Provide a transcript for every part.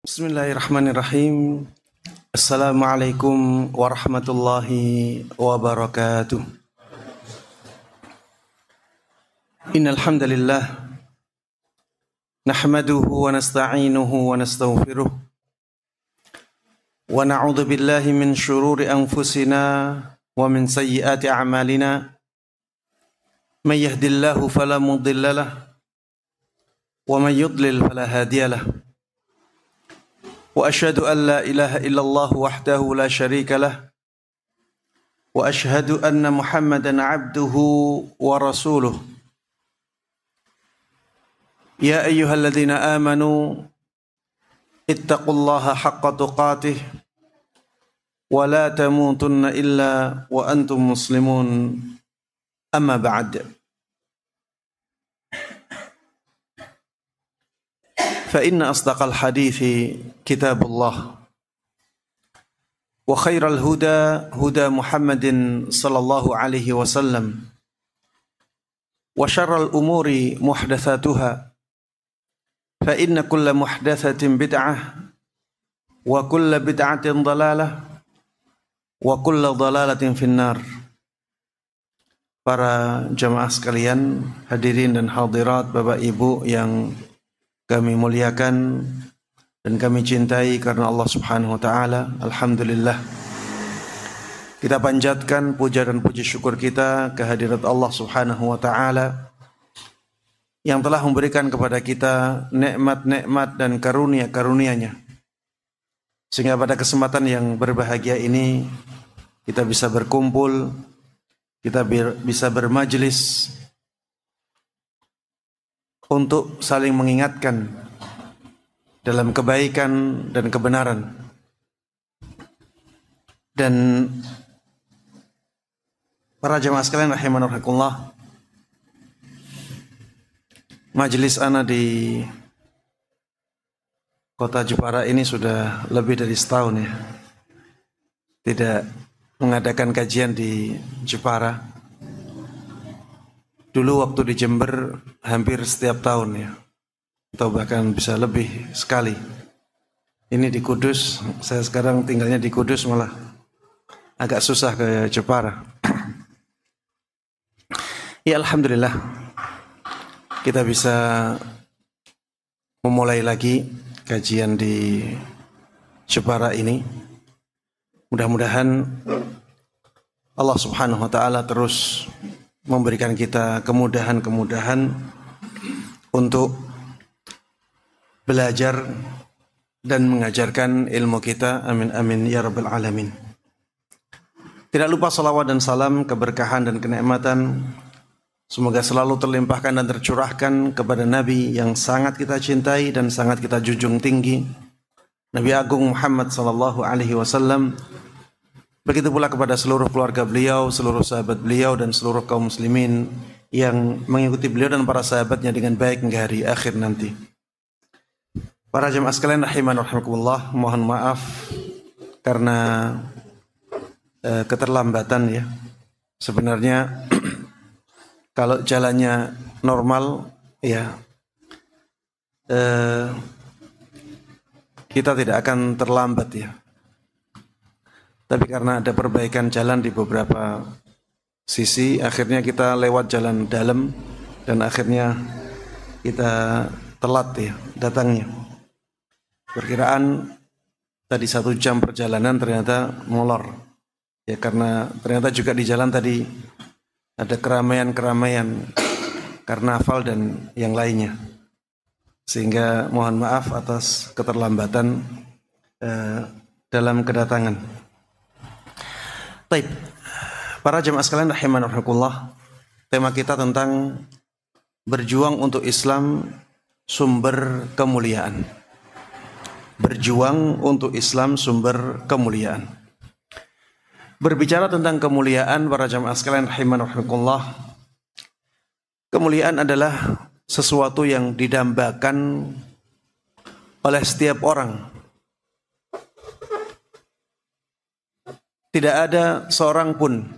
Bismillahirrahmanirrahim. Assalamualaikum warahmatullahi wabarakatuh. Innal hamdalillah nahmaduhu wa nasta'inuhu wa nastaghfiruh wa na'udzu billahi min shururi anfusina wa min sayyiati a'malina. May yahdihillahu fala mudilla lahu wa may yudlil fala hadiya lahu. وأشهد أن لا إله إلا الله وحده لا شريك له وأشهد أن محمدا عبده ورسوله يا أيها الذين آمنوا اتقوا الله حق تقاته ولا تموتن إلا وأنتم مسلمون أما بعد فإن أصدق الحديث كتاب الله وخير الهدى هدى محمد صلى الله عليه وسلم وشر الأمور محدثاتها فإن كل محدثة بدعة وكل بدعة ضلالة وكل ضلالة في النار. Para jamaah sekalian, hadirin dan hadirat, Bapak Ibu yang kami muliakan dan kami cintai karena Allah Subhanahu wa taala. Alhamdulillah, kita panjatkan puja dan puji syukur kita kehadirat Allah Subhanahu wa taala yang telah memberikan kepada kita nikmat-nikmat dan karunia-karunia-Nya, sehingga pada kesempatan yang berbahagia ini kita bisa berkumpul, kita bisa bermajlis untuk saling mengingatkan dalam kebaikan dan kebenaran. Dan para jemaah sekalian rahimanallah, majelis ana di kota Jepara ini sudah lebih dari setahun ya, tidak mengadakan kajian di Jepara. Dulu waktu di Jember hampir setiap tahun ya, atau bahkan bisa lebih sekali. Ini di Kudus, saya sekarang tinggalnya di Kudus, malah agak susah ke Jepara. Ya Alhamdulillah, kita bisa memulai lagi kajian di Jepara ini. Mudah-mudahan Allah Subhanahu wa taala terus memberikan kita kemudahan-kemudahan untuk belajar dan mengajarkan ilmu kita. Amin amin ya rabbal alamin. Tidak lupa salawat dan salam, keberkahan dan kenikmatan semoga selalu terlimpahkan dan tercurahkan kepada Nabi yang sangat kita cintai dan sangat kita junjung tinggi, Nabi Agung Muhammad sallallahu alaihi wasallam. Begitu pula kepada seluruh keluarga beliau, seluruh sahabat beliau, dan seluruh kaum muslimin yang mengikuti beliau dan para sahabatnya dengan baik hingga hari akhir nanti. Para jemaah sekalian rahimanallah, mohon maaf karena keterlambatan ya. Sebenarnya kalau jalannya normal ya, kita tidak akan terlambat ya. Tapi karena ada perbaikan jalan di beberapa sisi, akhirnya kita lewat jalan dalam dan akhirnya kita telat ya datangnya. Perkiraan tadi 1 jam perjalanan ternyata molor ya, karena ternyata juga di jalan tadi ada keramaian-keramaian, karnaval dan yang lainnya, sehingga mohon maaf atas keterlambatan dalam kedatangan. Baik, para jemaah sekalian rahimanallah, tema kita tentang berjuang untuk Islam, sumber kemuliaan. Berjuang untuk Islam, sumber kemuliaan. Berbicara tentang kemuliaan, para jemaah sekalian rahimanallah, kemuliaan adalah sesuatu yang didambakan oleh setiap orang. Tidak ada seorang pun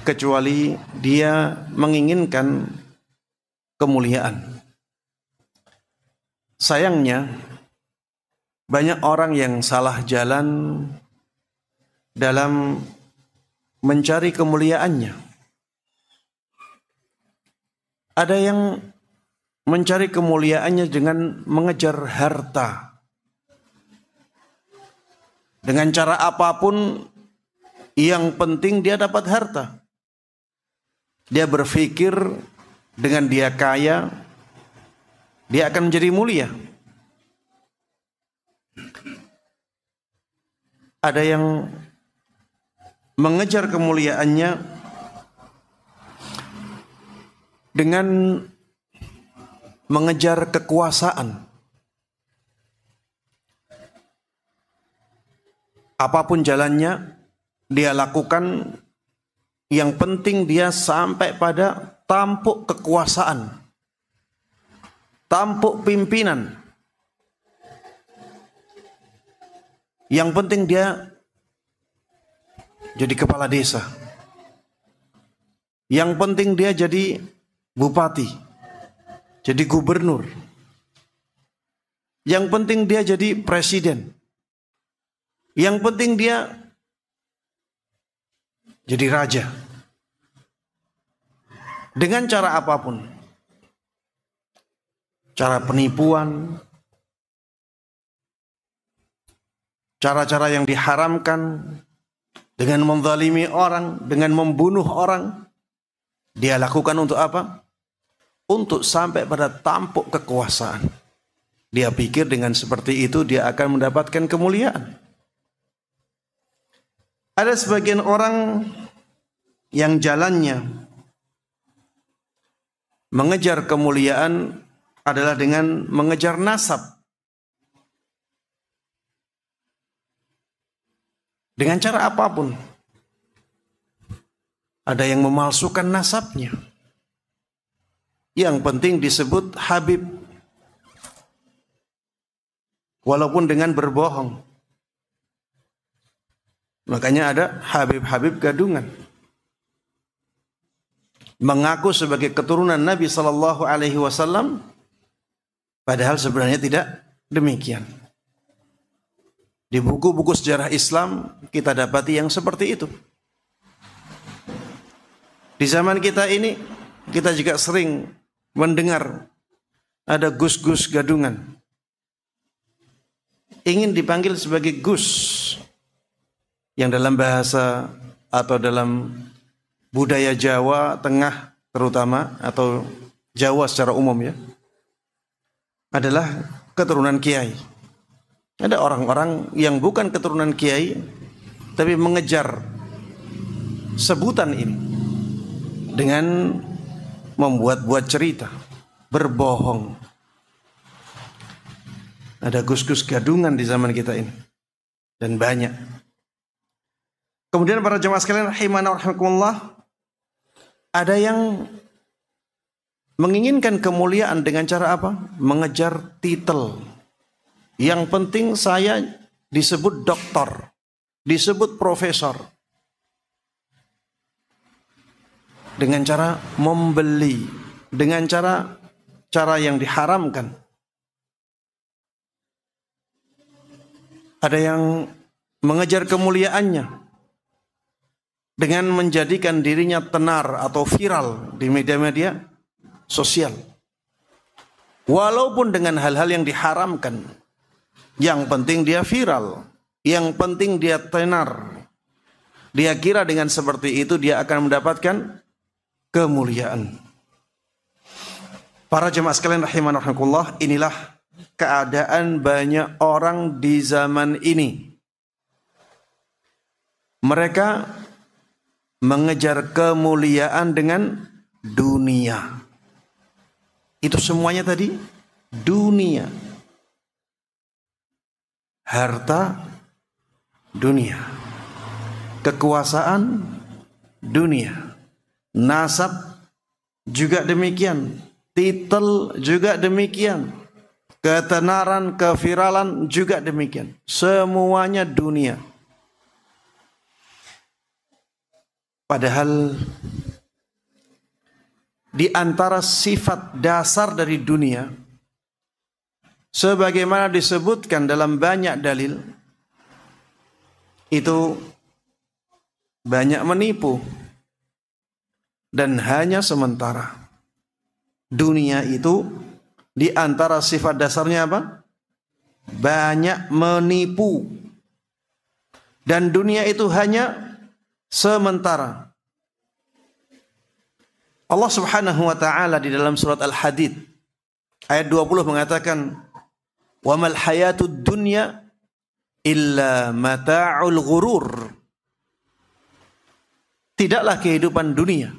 kecuali dia menginginkan kemuliaan. Sayangnya banyak orang yang salah jalan dalam mencari kemuliaannya. Ada yang mencari kemuliaannya dengan mengejar harta. Dengan cara apapun, yang penting dia dapat harta. Dia berpikir dengan dia kaya, dia akan menjadi mulia. Ada yang mengejar kemuliaannya dengan mengejar kekuasaan. Apapun jalannya, dia lakukan. Yang penting dia sampai pada tampuk kekuasaan, tampuk pimpinan. Yang penting dia jadi kepala desa. Yang penting dia jadi bupati, jadi gubernur. Yang penting dia jadi presiden. Yang penting dia jadi raja. Dengan cara apapun. Cara penipuan, cara-cara yang diharamkan, dengan menzalimi orang, dengan membunuh orang, dia lakukan untuk apa? Untuk sampai pada tampuk kekuasaan. Dia pikir dengan seperti itu dia akan mendapatkan kemuliaan. Ada sebagian orang yang jalannya mengejar kemuliaan adalah dengan mengejar nasab. Dengan cara apapun. Ada yang memalsukan nasabnya. Yang penting disebut Habib. Walaupun dengan berbohong. Makanya ada Habib-Habib gadungan. Mengaku sebagai keturunan Nabi SAW, padahal sebenarnya tidak demikian. Di buku-buku sejarah Islam kita dapati yang seperti itu. Di zaman kita ini kita juga sering mendengar ada gus-gus gadungan. Ingin dipanggil sebagai gus, yang dalam bahasa atau dalam budaya Jawa Tengah terutama, atau Jawa secara umum ya, adalah keturunan kiai. Ada orang-orang yang bukan keturunan kiai tapi mengejar sebutan ini dengan membuat-buat cerita, berbohong. Ada gus-gus gadungan di zaman kita ini, dan banyak. Kemudian para jemaah sekalian rahimana wa rahimakumullah, ada yang menginginkan kemuliaan dengan cara apa? Mengejar titel. Yang penting saya disebut doktor, disebut profesor. Dengan cara membeli, dengan cara yang diharamkan. Ada yang mengejar kemuliaannya dengan menjadikan dirinya tenar atau viral di media-media sosial. Walaupun dengan hal-hal yang diharamkan. Yang penting dia viral. Yang penting dia tenar. Dia kira dengan seperti itu dia akan mendapatkan kemuliaan. Para jemaah sekalian rahimanahumullah, inilah keadaan banyak orang di zaman ini. Mereka mengejar kemuliaan dengan dunia. Itu semuanya tadi dunia. Harta dunia. Kekuasaan dunia. Nasab juga demikian. Titel juga demikian. Ketenaran, keviralan juga demikian. Semuanya dunia. Padahal di antara sifat dasar dari dunia sebagaimana disebutkan dalam banyak dalil, itu banyak menipu dan hanya sementara. Dunia itu di antara sifat dasarnya apa? Banyak menipu. Dan dunia itu hanya sementara. Allah Subhanahu wa taala di dalam surat Al-Hadid ayat 20 mengatakan, "Wa mal hayatud dunya illa mata'ul ghurur." Tidaklah kehidupan dunia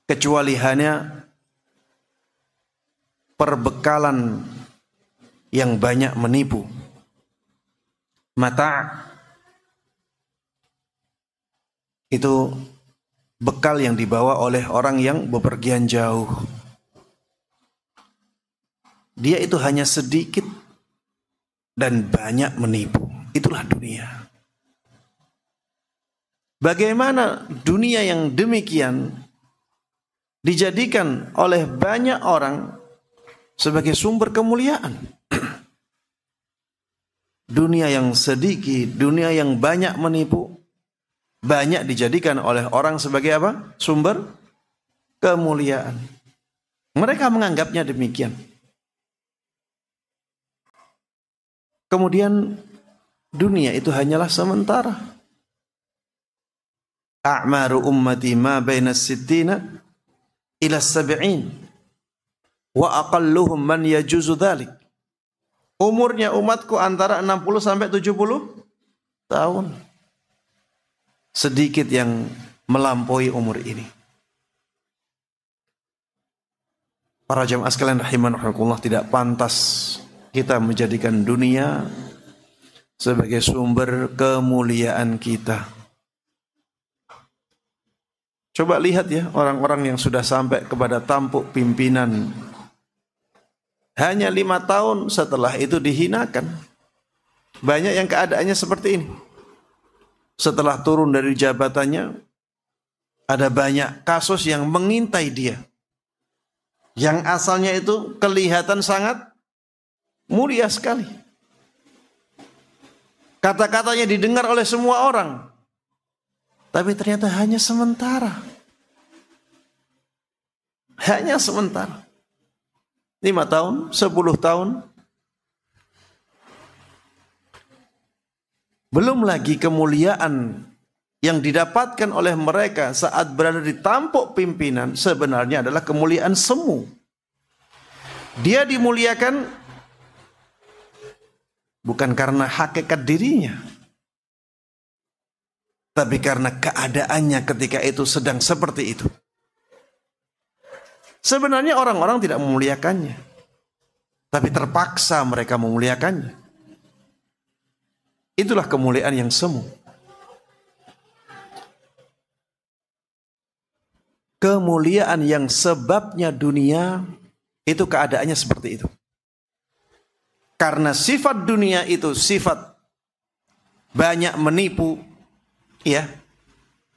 kecuali hanya perbekalan yang banyak menipu. Mata' itu bekal yang dibawa oleh orang yang bepergian jauh. Dia itu hanya sedikit dan banyak menipu. Itulah dunia. Bagaimana dunia yang demikian dijadikan oleh banyak orang sebagai sumber kemuliaan. Dunia yang sedikit, dunia yang banyak menipu, banyak dijadikan oleh orang sebagai apa? Sumber kemuliaan. Mereka menganggapnya demikian. Kemudian dunia itu hanyalah sementara. A'maru ummati ma baina sittina ila sab'in wa aqalluhum man yajuzu dhalik. Umurnya umatku antara 60 sampai 70 tahun. Sedikit yang melampaui umur ini. Para jamaah sekalian rahimanahumullah, tidak pantas kita menjadikan dunia sebagai sumber kemuliaan kita. Coba lihat ya, orang-orang yang sudah sampai kepada tampuk pimpinan, hanya 5 tahun setelah itu dihinakan. Banyak yang keadaannya seperti ini. Setelah turun dari jabatannya, ada banyak kasus yang mengintai dia. Yang asalnya itu kelihatan sangat mulia sekali. Kata-katanya didengar oleh semua orang. Tapi ternyata hanya sementara. Hanya sementara. 5 tahun, 10 tahun. Belum lagi kemuliaan yang didapatkan oleh mereka saat berada di tampuk pimpinan sebenarnya adalah kemuliaan semu. Dia dimuliakan bukan karena hakikat dirinya, tapi karena keadaannya ketika itu sedang seperti itu. Sebenarnya orang-orang tidak memuliakannya, tapi terpaksa mereka memuliakannya. Itulah kemuliaan yang semu. Kemuliaan yang sebabnya dunia itu keadaannya seperti itu. Karena sifat dunia itu sifat banyak menipu, ya.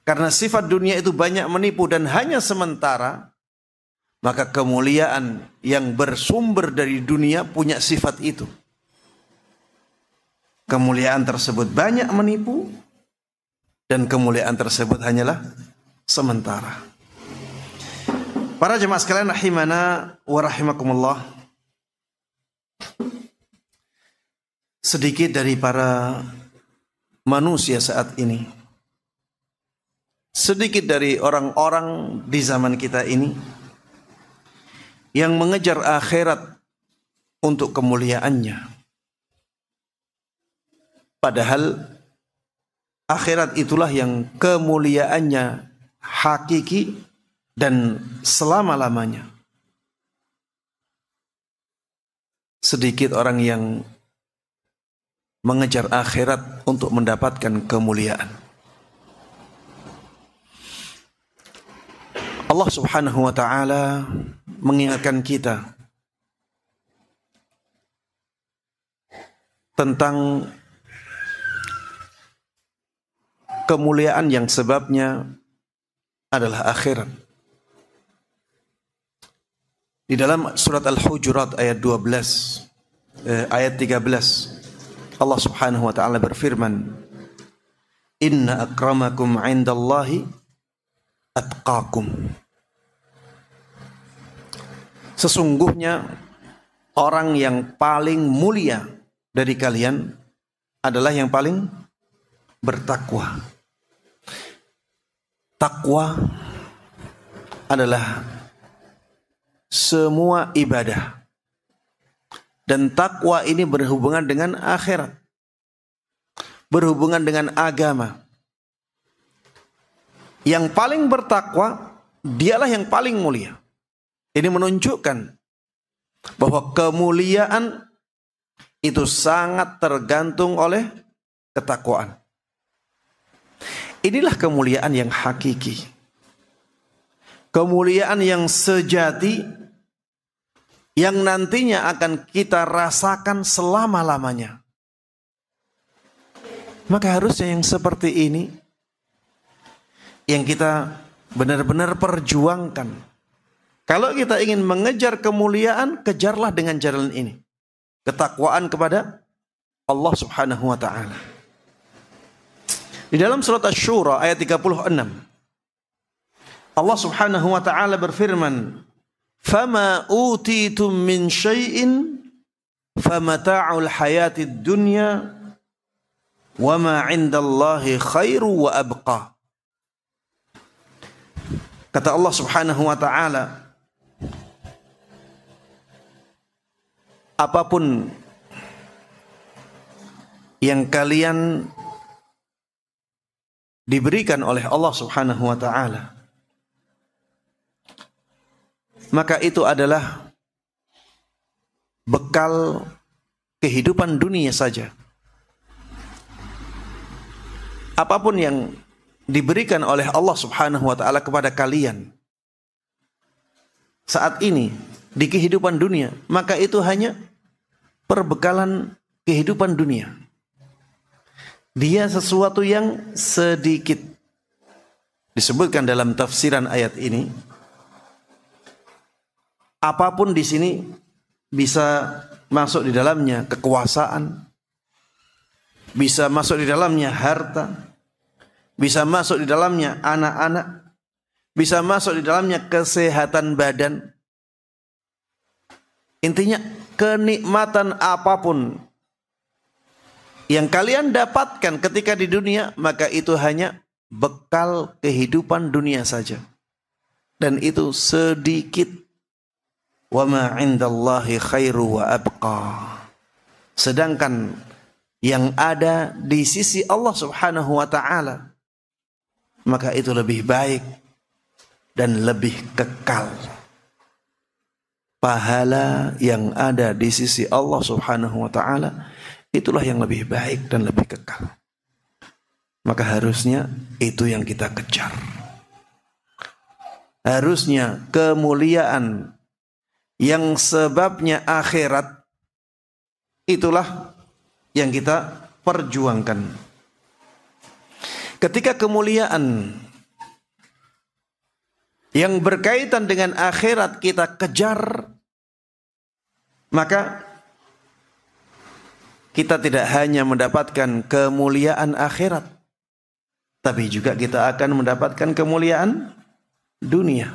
Karena sifat dunia itu banyak menipu dan hanya sementara, maka kemuliaan yang bersumber dari dunia punya sifat itu. Kemuliaan tersebut banyak menipu dan kemuliaan tersebut hanyalah sementara. Para jemaah sekalian rahimana wa rahimakumullah. Sedikit dari para manusia saat ini, sedikit dari orang-orang di zaman kita ini yang mengejar akhirat untuk kemuliaannya. Padahal akhirat itulah yang kemuliaannya hakiki dan selama-lamanya. Sedikit orang yang mengejar akhirat untuk mendapatkan kemuliaan. Allah Subhanahu wa taala mengingatkan kita tentang kemuliaan yang sebabnya adalah akhirat. Di dalam surat Al-Hujurat ayat 12, ayat 13, Allah Subhanahu wa taala berfirman, "Inna akramakum 'indallahi atqakum." Sesungguhnya orang yang paling mulia dari kalian adalah yang paling bertakwa. Takwa adalah semua ibadah. Dan takwa ini berhubungan dengan akhirat. Berhubungan dengan agama. Yang paling bertakwa, dialah yang paling mulia. Ini menunjukkan bahwa kemuliaan itu sangat tergantung oleh ketakwaan. Inilah kemuliaan yang hakiki. Kemuliaan yang sejati, yang nantinya akan kita rasakan selama-lamanya. Maka harusnya yang seperti ini yang kita benar-benar perjuangkan. Kalau kita ingin mengejar kemuliaan, kejarlah dengan jalan ini. Ketakwaan kepada Allah Subhanahu wa taala. Di dalam surat Asy-Syura ayat 36, Allah Subhanahu wa taala berfirman, "Fama utitum min syai'in famata'ul hayatid dunya wa ma 'indallahi khairu wa abqa." Kata Allah Subhanahu wa taala, apapun yang kalian diberikan oleh Allah Subhanahu wa taala, maka itu adalah bekal kehidupan dunia saja. Apapun yang diberikan oleh Allah Subhanahu wa taala kepada kalian saat ini di kehidupan dunia, maka itu hanya perbekalan kehidupan dunia. Dia sesuatu yang sedikit. Disebutkan dalam tafsiran ayat ini, apapun di sini bisa masuk di dalamnya kekuasaan, bisa masuk di dalamnya harta, bisa masuk di dalamnya anak-anak, bisa masuk di dalamnya kesehatan badan. Intinya kenikmatan apapun yang kalian dapatkan ketika di dunia, maka itu hanya bekal kehidupan dunia saja. Dan itu sedikit. Wa ma 'indallahi khairu wa abqa. Sedangkan yang ada di sisi Allah Subhanahu wa taala, maka itu lebih baik dan lebih kekal. Pahala yang ada di sisi Allah Subhanahu wa taala, itulah yang lebih baik dan lebih kekal. Maka harusnya itu yang kita kejar. Harusnya kemuliaan yang sebabnya akhirat, itulah yang kita perjuangkan. Ketika kemuliaan yang berkaitan dengan akhirat kita kejar, maka kita tidak hanya mendapatkan kemuliaan akhirat, tapi juga kita akan mendapatkan kemuliaan dunia.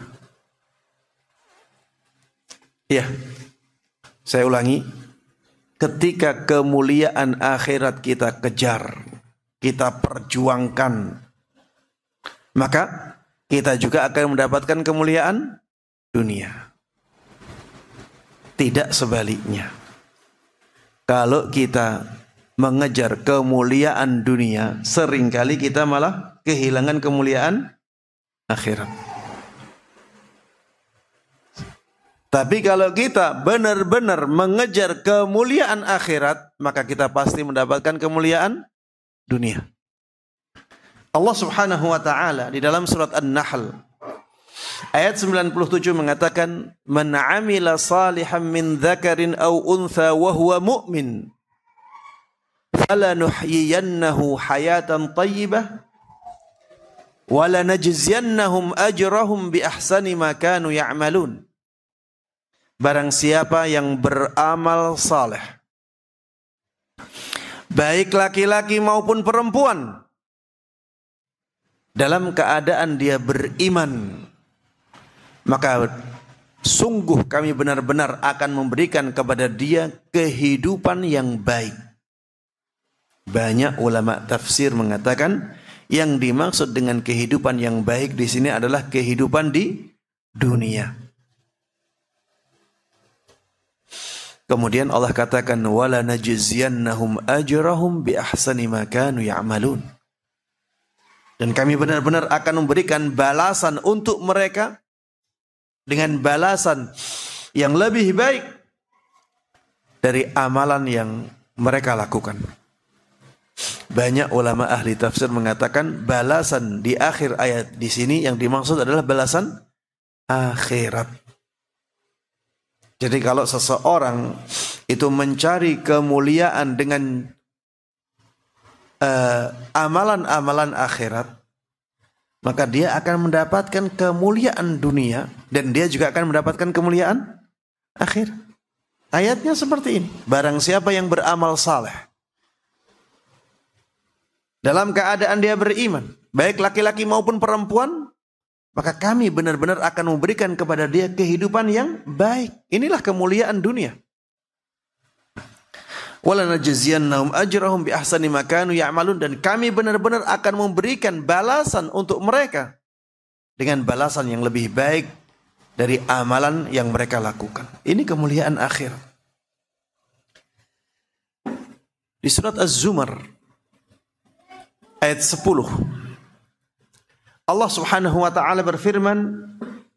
Ya, saya ulangi. Ketika kemuliaan akhirat kita kejar, kita perjuangkan, maka kita juga akan mendapatkan kemuliaan dunia. Tidak sebaliknya. Kalau kita mengejar kemuliaan dunia, seringkali kita malah kehilangan kemuliaan akhirat. Tapi kalau kita benar-benar mengejar kemuliaan akhirat, maka kita pasti mendapatkan kemuliaan dunia. Allah Subhanahu wa taala di dalam surat An-Nahl ayat 97 mengatakan, "Man 'amila salihan min dzakarin aw untha wa huwa mu'min, falanuhyiyannahu hayatan thayyibah wa lanajziyannahum ajrahum bi ahsani ma kanu ya'malun." barang siapa yang beramal saleh, baik laki-laki maupun perempuan, dalam keadaan dia beriman, maka sungguh kami benar-benar akan memberikan kepada dia kehidupan yang baik. Banyak ulama tafsir mengatakan yang dimaksud dengan kehidupan yang baik di sini adalah kehidupan di dunia. Kemudian Allah katakan wala najziyannahum ajrahum bi ahsani ma kanu ya'malun. Dan kami benar-benar akan memberikan balasan untuk mereka dengan balasan yang lebih baik dari amalan yang mereka lakukan. Banyak ulama ahli tafsir mengatakan balasan di akhir ayat di sini yang dimaksud adalah balasan akhirat. Jadi kalau seseorang itu mencari kemuliaan dengan amalan-amalan akhirat, maka dia akan mendapatkan kemuliaan dunia dan dia juga akan mendapatkan kemuliaan akhir. Ayatnya seperti ini. Barang siapa yang beramal saleh dalam keadaan dia beriman, baik laki-laki maupun perempuan, maka kami benar-benar akan memberikan kepada dia kehidupan yang baik. Inilah kemuliaan dunia. Wala najziyannahum ajrahum bi ahsani ma kanu ya'malun, dan kami benar-benar akan memberikan balasan untuk mereka dengan balasan yang lebih baik dari amalan yang mereka lakukan. Ini kemuliaan akhir. Di surat Az-Zumar ayat 10 Allah Subhanahu wa taala berfirman,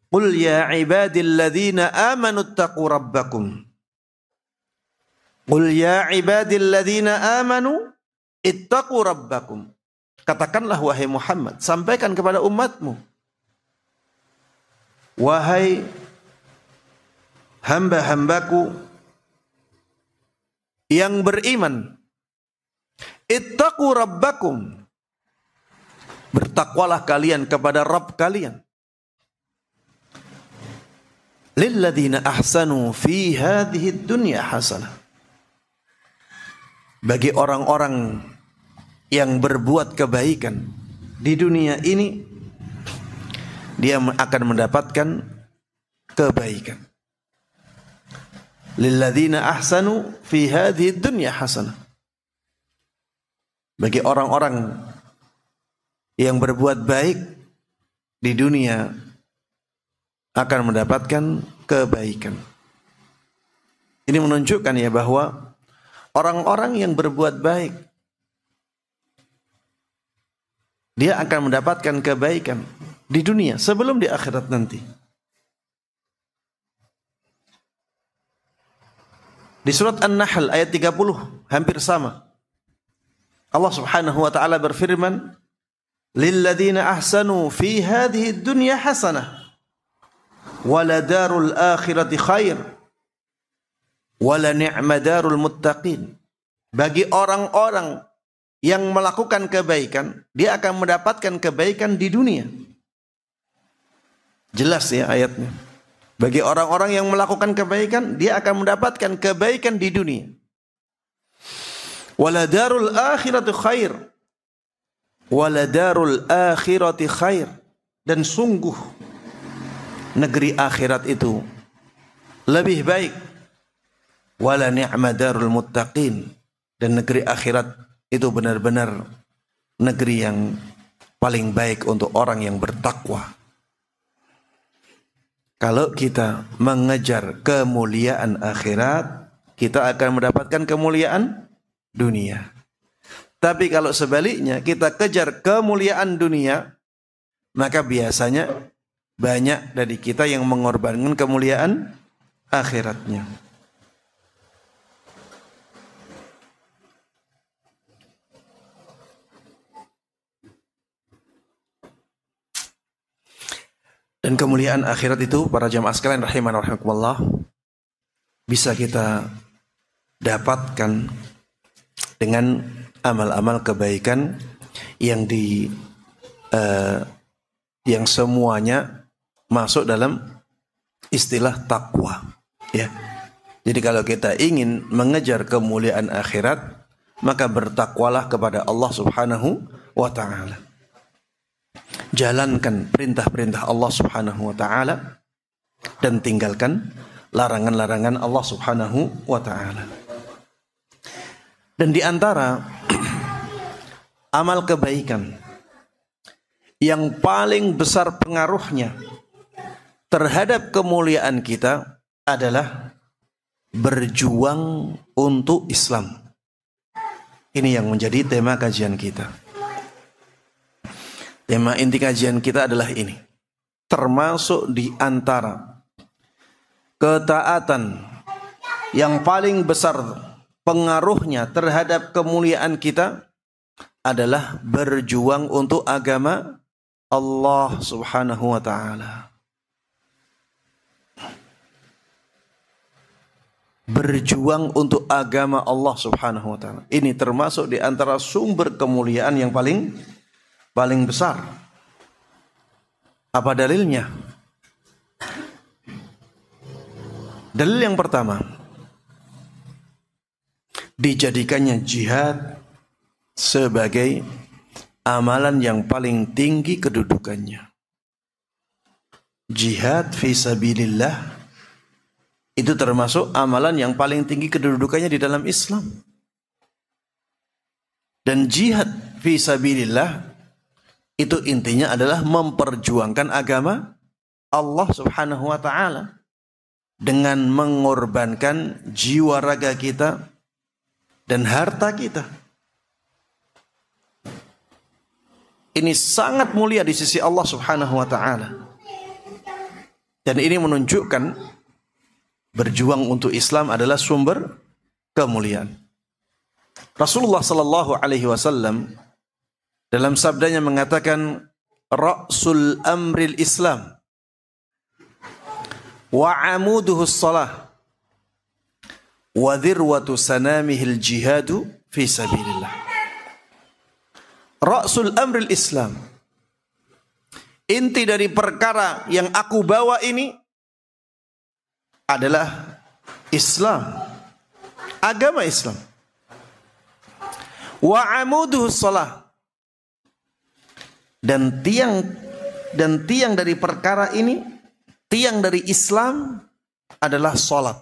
"Qul ya ibadilladzina amanu ittaqu rabbakum." Qul ya ibadilladzina amanu ittaqu rabbakum. Katakanlah wahai Muhammad, sampaikan kepada umatmu, wahai hamba-hambaku yang beriman, ittaqu rabbakum, bertakwalah kalian kepada Rabb kalian. Lilladzina ahsanu fi hadhihi dunya hasanah. Bagi orang-orang yang berbuat kebaikan di dunia ini, dia akan mendapatkan kebaikan. Lilladzina ahsanu fi hadhihi dunya hasanah. Bagi orang-orang yang berbuat baik di dunia akan mendapatkan kebaikan. Ini menunjukkan ya bahwa orang-orang yang berbuat baik, dia akan mendapatkan kebaikan di dunia sebelum di akhirat nanti. Di surat An-Nahl ayat 30 hampir sama. Allah Subhanahu wa taala berfirman, "Lilladzina ahsanu fi hadhihi dunya hasanah wa la darul akhirati khair. Wala ni'ma darul muttaqin." Bagi orang-orang yang melakukan kebaikan, dia akan mendapatkan kebaikan di dunia. Jelas ya ayatnya. Bagi orang-orang yang melakukan kebaikan, dia akan mendapatkan kebaikan di dunia. Wala darul akhirati khair. Wala darul akhirati khair. Dan sungguh negeri akhirat itu lebih baik. Wala ni'ma darul muttaqin, dan negeri akhirat itu benar-benar negeri yang paling baik untuk orang yang bertakwa. Kalau kita mengejar kemuliaan akhirat, kita akan mendapatkan kemuliaan dunia. Tapi kalau sebaliknya kita kejar kemuliaan dunia, maka biasanya banyak dari kita yang mengorbankan kemuliaan akhiratnya. Dan kemuliaan akhirat itu, para jamaah sekalian rahimana rahimakumullah, bisa kita dapatkan dengan amal-amal kebaikan yang yang semuanya masuk dalam istilah takwa. Ya. Jadi kalau kita ingin mengejar kemuliaan akhirat, maka bertakwalah kepada Allah Subhanahu wa taala. Jalankan perintah-perintah Allah Subhanahu wa taala dan tinggalkan larangan-larangan Allah Subhanahu wa taala. Dan di antara amal kebaikan yang paling besar pengaruhnya terhadap kemuliaan kita adalah berjuang untuk Islam. Ini yang menjadi tema kajian kita. Tema inti kajian kita adalah ini. Termasuk di antara ketaatan yang paling besar pengaruhnya terhadap kemuliaan kita adalah berjuang untuk agama Allah Subhanahu wa taala. Berjuang untuk agama Allah Subhanahu wa taala. Ini termasuk di antara sumber kemuliaan yang paling besar. Apa dalilnya? Dalil yang pertama, dijadikannya jihad sebagai amalan yang paling tinggi kedudukannya. Jihad fi sabilillah itu termasuk amalan yang paling tinggi kedudukannya di dalam Islam. Dan jihad fi sabilillah itu intinya adalah memperjuangkan agama Allah Subhanahu wa taala dengan mengorbankan jiwa raga kita dan harta kita. Ini sangat mulia di sisi Allah Subhanahu wa taala. Dan ini menunjukkan berjuang untuk Islam adalah sumber kemuliaan. Rasulullah sallallahu alaihi wasallam dalam sabdanya mengatakan, ra'sul amril Islam wa amuduhu shalah wa dhirwatu sanamihil jihadu fi sabilillah. Ra'sul amril Islam, inti dari perkara yang aku bawa ini adalah Islam, agama Islam. Wa amuduhu shalah, dan tiang dari perkara ini, tiang dari Islam adalah salat.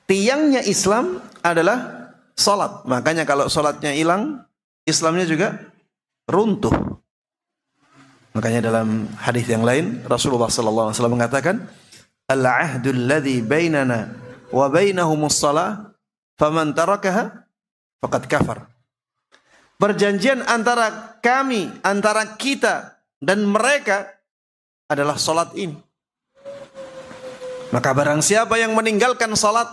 Tiangnya Islam adalah salat. Makanya kalau salatnya hilang, Islamnya juga runtuh. Makanya dalam hadis yang lain Rasulullah sallallahu alaihi wasallam mengatakan, al-ahdul ladzi bainana wa bainahumus shalah faman tarakaha faqad kafar. Perjanjian antara kami, antara kita dan mereka adalah salat ini. Maka barang siapa yang meninggalkan salat,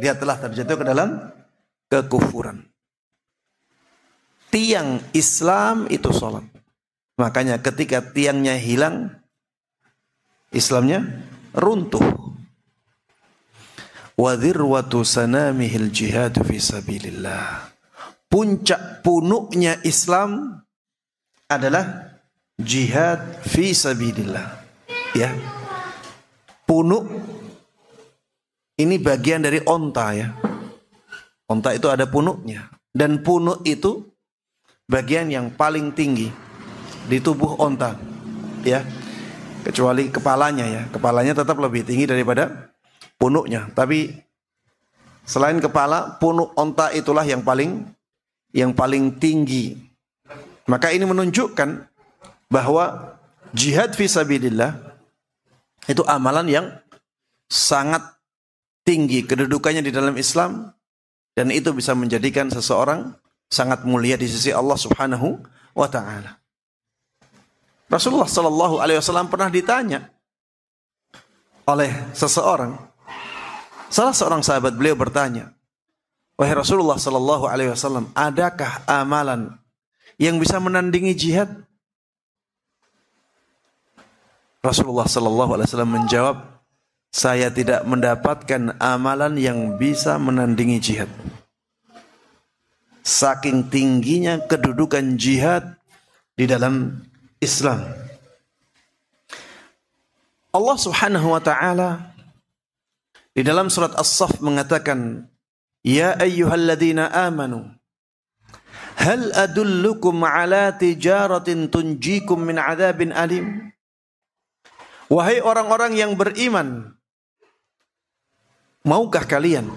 dia telah terjatuh ke dalam kekufuran. Tiang Islam itu salat. Makanya ketika tiangnya hilang, Islamnya runtuh. Wa dhirwatu sanamihil jihadu fi sabilillah. Puncak punuknya Islam adalah jihad fi sabilillah. Ya. Punuk ini bagian dari onta ya. Onta itu ada punuknya, dan punuk itu bagian yang paling tinggi di tubuh onta, ya, kecuali kepalanya ya. Kepalanya tetap lebih tinggi daripada punuknya. Tapi selain kepala, punuk onta itulah yang paling tinggi. Maka ini menunjukkan bahwa jihad fisabilillah itu amalan yang sangat tinggi kedudukannya di dalam Islam, dan itu bisa menjadikan seseorang sangat mulia di sisi Allah Subhanahu wa taala. Rasulullah sallallahu alaihi wasallam pernah ditanya oleh seseorang. Salah seorang sahabat beliau bertanya, "Wahai Rasulullah sallallahu alaihi wasallam, adakah amalan yang bisa menandingi jihad?" Rasulullah sallallahu alaihi wasallam menjawab, "Saya tidak mendapatkan amalan yang bisa menandingi jihad." Saking tingginya kedudukan jihad di dalam Islam. Allah Subhanahu wa taala di dalam surat As-Saff mengatakan, "Ya ayyuhalladzina amanu, hal adullukum ala tijaratin tunjikum min adzabin alim?" Wahai orang-orang yang beriman, maukah kalian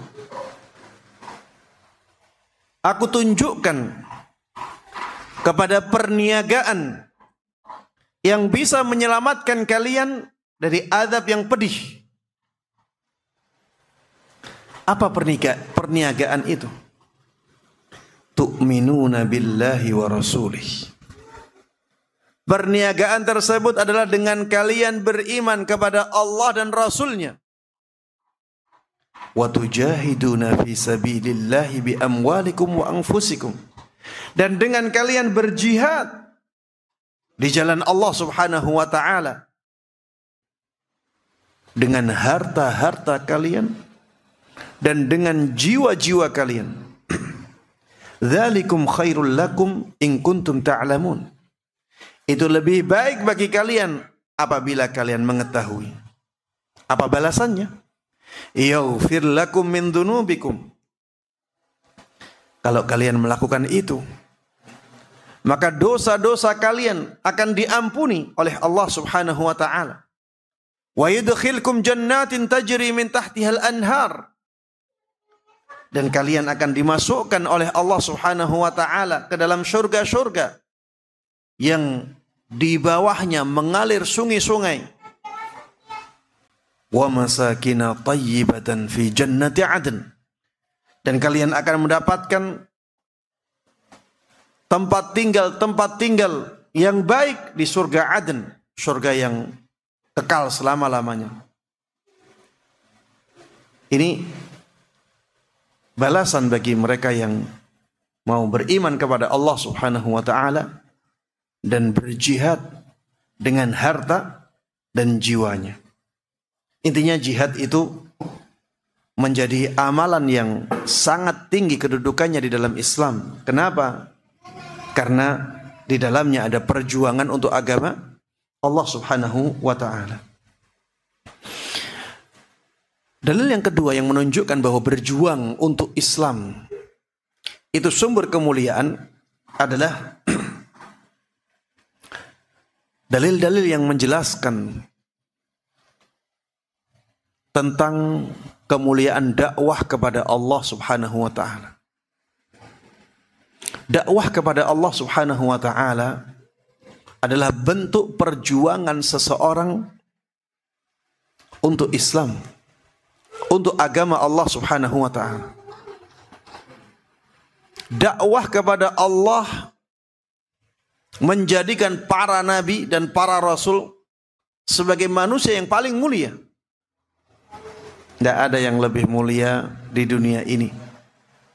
aku tunjukkan kepada perniagaan yang bisa menyelamatkan kalian dari azab yang pedih? Apa perniagaan itu? Tu'minuna billahi wa rasulih. Perniagaan tersebut adalah dengan kalian beriman kepada Allah dan Rasulnya. Wa tujahiduna fi sabilillahi bi amwalikum wa anfusikum. Dan dengan kalian berjihad di jalan Allah Subhanahu wa taala dengan harta-harta kalian dan dengan jiwa-jiwa kalian. Dzalikum khairul lakum in kuntum ta'lamun. Itu lebih baik bagi kalian apabila kalian mengetahui. Apa balasannya? Yaghfir lakum min dzunubikum. Kalau kalian melakukan itu, maka dosa-dosa kalian akan diampuni oleh Allah Subhanahu wa taala. Wa yudkhilkum jannatin tajri min tahtihal anhar. Dan kalian akan dimasukkan oleh Allah Subhanahu wa taala ke dalam surga-surga yang di bawahnya mengalir sungai-sungai. Wa masakina tayyibatan fi jannati adn. Dan kalian akan mendapatkan tempat tinggal yang baik di surga Aden, surga yang kekal selama-lamanya. Ini balasan bagi mereka yang mau beriman kepada Allah Subhanahu wa taala dan berjihad dengan harta dan jiwanya. Intinya jihad itu menjadi amalan yang sangat tinggi kedudukannya di dalam Islam. Kenapa? Karena di dalamnya ada perjuangan untuk agama Allah Subhanahu wa taala. Dalil yang kedua yang menunjukkan bahwa berjuang untuk Islam itu sumber kemuliaan adalah dalil-dalil yang menjelaskan tentang kemuliaan dakwah kepada Allah Subhanahu wa taala. Dakwah kepada Allah Subhanahu wa taala adalah bentuk perjuangan seseorang untuk Islam, untuk agama Allah Subhanahu wa taala. Dakwah kepada Allah menjadikan para nabi dan para rasul sebagai manusia yang paling mulia. Tidak ada yang lebih mulia di dunia ini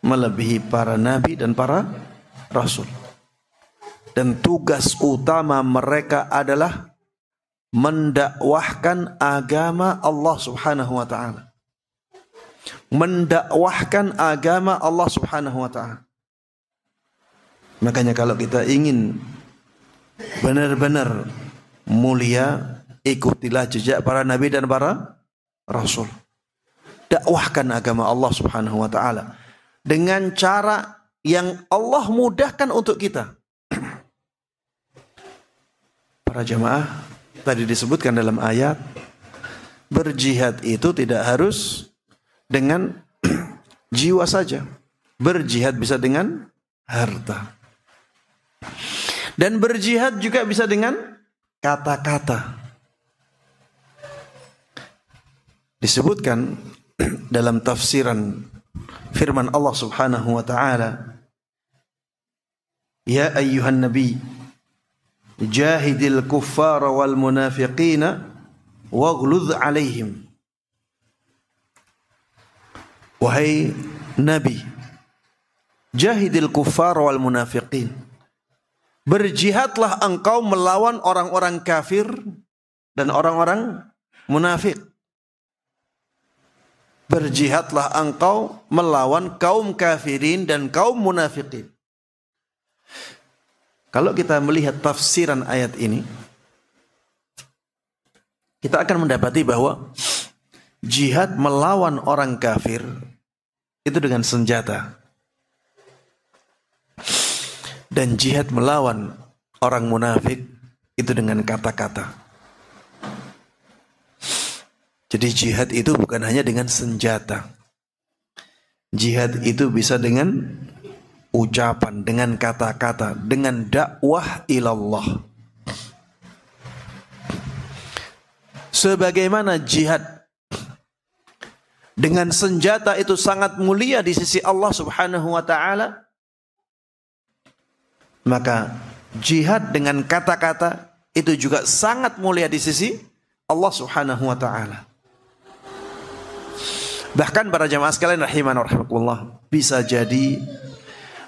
melebihi para nabi dan para rasul. Dan tugas utama mereka adalah mendakwahkan agama Allah Subhanahu wa taala. Mendakwahkan agama Allah Subhanahu wa taala. Makanya kalau kita ingin benar-benar mulia, ikutilah jejak para nabi dan para rasul. Dakwahkan agama Allah Subhanahu wa taala dengan cara yang Allah mudahkan untuk kita. Para jamaah, tadi disebutkan dalam ayat, berjihad itu tidak harus dengan jiwa saja. Berjihad bisa dengan harta. Dan berjihad juga bisa dengan kata-kata. Disebutkan dalam tafsiran firman Allah Subhanahu wa taala, ya ayyuhan nabi jahidil kuffara wal munafiqina waghluz alaihim. Wahai nabi, jahidil kuffara wal munafiqin, berjihadlah engkau melawan orang-orang kafir dan orang-orang munafik. Berjihadlah engkau melawan kaum kafirin dan kaum munafikin. Kalau kita melihat tafsiran ayat ini, kita akan mendapati bahwa jihad melawan orang kafir itu dengan senjata. Dan jihad melawan orang munafik itu dengan kata-kata. Jadi jihad itu bukan hanya dengan senjata. Jihad itu bisa dengan ucapan, dengan kata-kata, dengan dakwah ilallah. Sebagaimana jihad dengan senjata itu sangat mulia di sisi Allah Subhanahu wa taala, maka jihad dengan kata-kata itu juga sangat mulia di sisi Allah Subhanahu wa taala. Bahkan para jamaah sekalian rahiman wa rahimakumullah, bisa jadi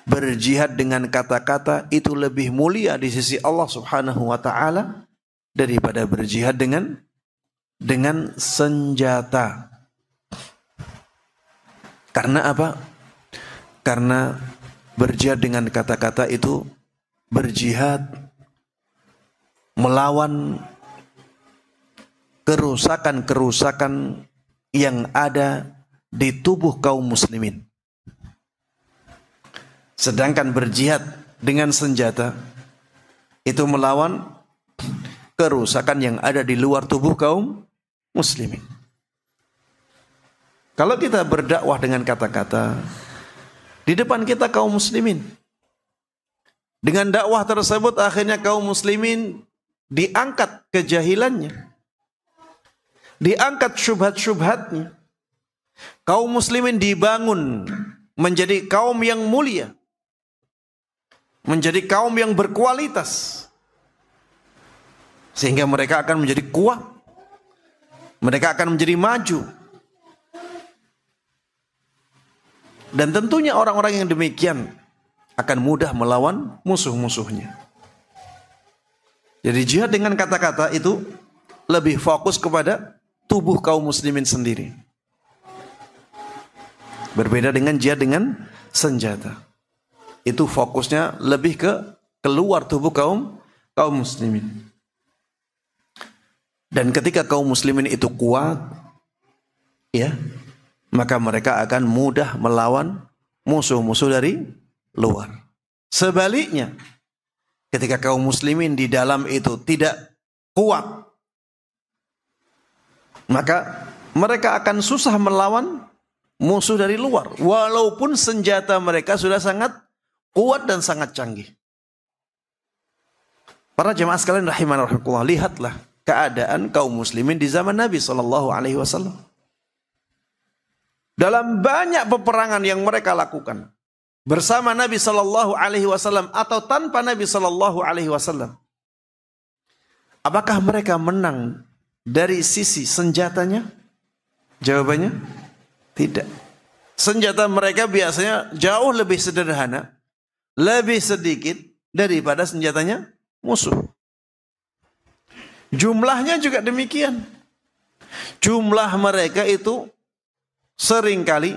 berjihad dengan kata-kata itu lebih mulia di sisi Allah Subhanahu wa taala daripada berjihad dengan senjata. Karena apa? Karena berjihad dengan kata-kata itu berjihad melawan kerusakan-kerusakan yang ada di tubuh kaum muslimin. Sedangkan berjihad dengan senjata itu melawan kerusakan yang ada di luar tubuh kaum muslimin. Kalau kita berdakwah dengan kata-kata, di depan kita kaum muslimin. Dengan dakwah tersebut akhirnya kaum muslimin diangkat kejahilannya, diangkat syubhat-syubhatnya. Kaum muslimin dibangun menjadi kaum yang mulia, menjadi kaum yang berkualitas, sehingga mereka akan menjadi kuat, mereka akan menjadi maju. Dan tentunya orang-orang yang demikian akan mudah melawan musuh-musuhnya. Jadi jihad dengan kata-kata itu lebih fokus kepada tubuh kaum muslimin sendiri. Berbeda dengan jihad dengan senjata. Itu fokusnya lebih ke keluar tubuh kaum muslimin. Dan ketika kaum muslimin itu kuat, ya, maka mereka akan mudah melawan musuh-musuh dari luar. Sebaliknya, ketika kaum muslimin di dalam itu tidak kuat, maka mereka akan susah melawan musuh dari luar, walaupun senjata mereka sudah sangat kuat dan sangat canggih. Para jemaah sekalian rahiman rahimakumullah, lihatlah keadaan kaum muslimin di zaman Nabi SAW. Dalam banyak peperangan yang mereka lakukan bersama Nabi SAW atau tanpa Nabi SAW, apakah mereka menang dari sisi senjatanya? Jawabannya tidak. Senjata mereka biasanya jauh lebih sederhana, lebih sedikit daripada senjatanya musuh. Jumlahnya juga demikian. Jumlah mereka itu seringkali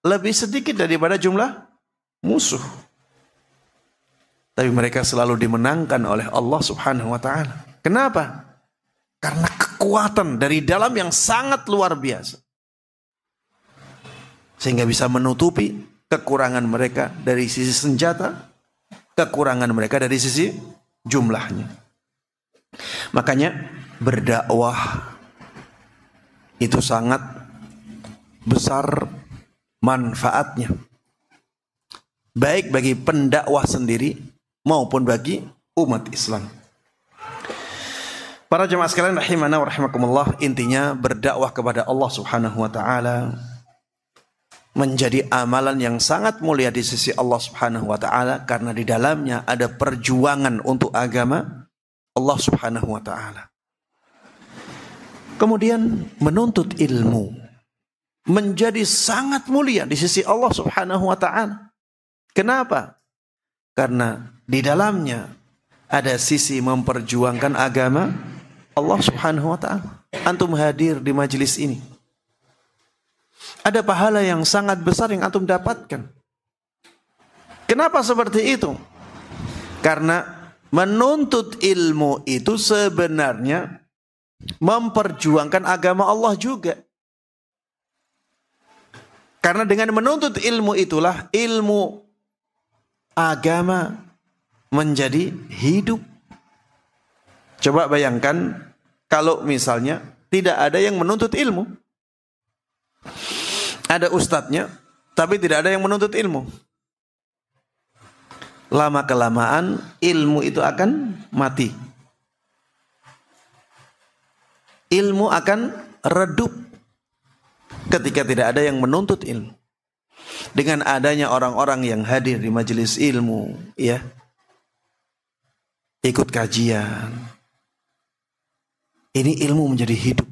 lebih sedikit daripada jumlah musuh. Tapi mereka selalu dimenangkan oleh Allah Subhanahu wa taala. Kenapa? Karena kekuatan dari dalam yang sangat luar biasa. Sehingga bisa menutupi kekurangan mereka dari sisi senjata, kekurangan mereka dari sisi jumlahnya. Makanya berdakwah itu sangat besar manfaatnya, baik bagi pendakwah sendiri maupun bagi umat Islam. Para jemaah sekalian rahimana wa rahimakumullah, intinya berdakwah kepada Allah Subhanahu wa taala menjadi amalan yang sangat mulia di sisi Allah Subhanahu wa taala, karena di dalamnya ada perjuangan untuk agama Allah Subhanahu wa taala. Kemudian menuntut ilmu menjadi sangat mulia di sisi Allah Subhanahu wa taala. Kenapa? Karena di dalamnya ada sisi memperjuangkan agama Allah Subhanahu wa taala. Antum hadir di majelis ini, ada pahala yang sangat besar yang antum dapatkan. Kenapa seperti itu? Karena menuntut ilmu itu sebenarnya memperjuangkan agama Allah juga. Karena dengan menuntut ilmu itulah ilmu agama menjadi hidup. Coba bayangkan kalau misalnya tidak ada yang menuntut ilmu. Ada ustadznya, tapi tidak ada yang menuntut ilmu. Lama-kelamaan ilmu itu akan mati. Ilmu akan redup ketika tidak ada yang menuntut ilmu. Dengan adanya orang-orang yang hadir di majelis ilmu, ya, ikut kajian, ini ilmu menjadi hidup.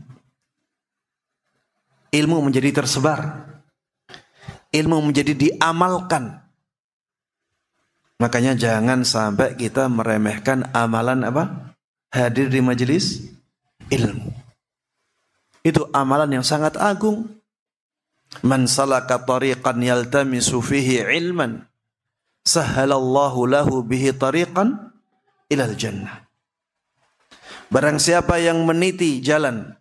Ilmu menjadi tersebar. Ilmu menjadi diamalkan. Makanya jangan sampai kita meremehkan amalan apa? Hadir di majelis ilmu. Itu amalan yang sangat agung. Man salaka tariqan yaltamisu fihi ilman sahhalallahu lahu bihi tariqan ilal jannah. Barang siapa yang meniti jalan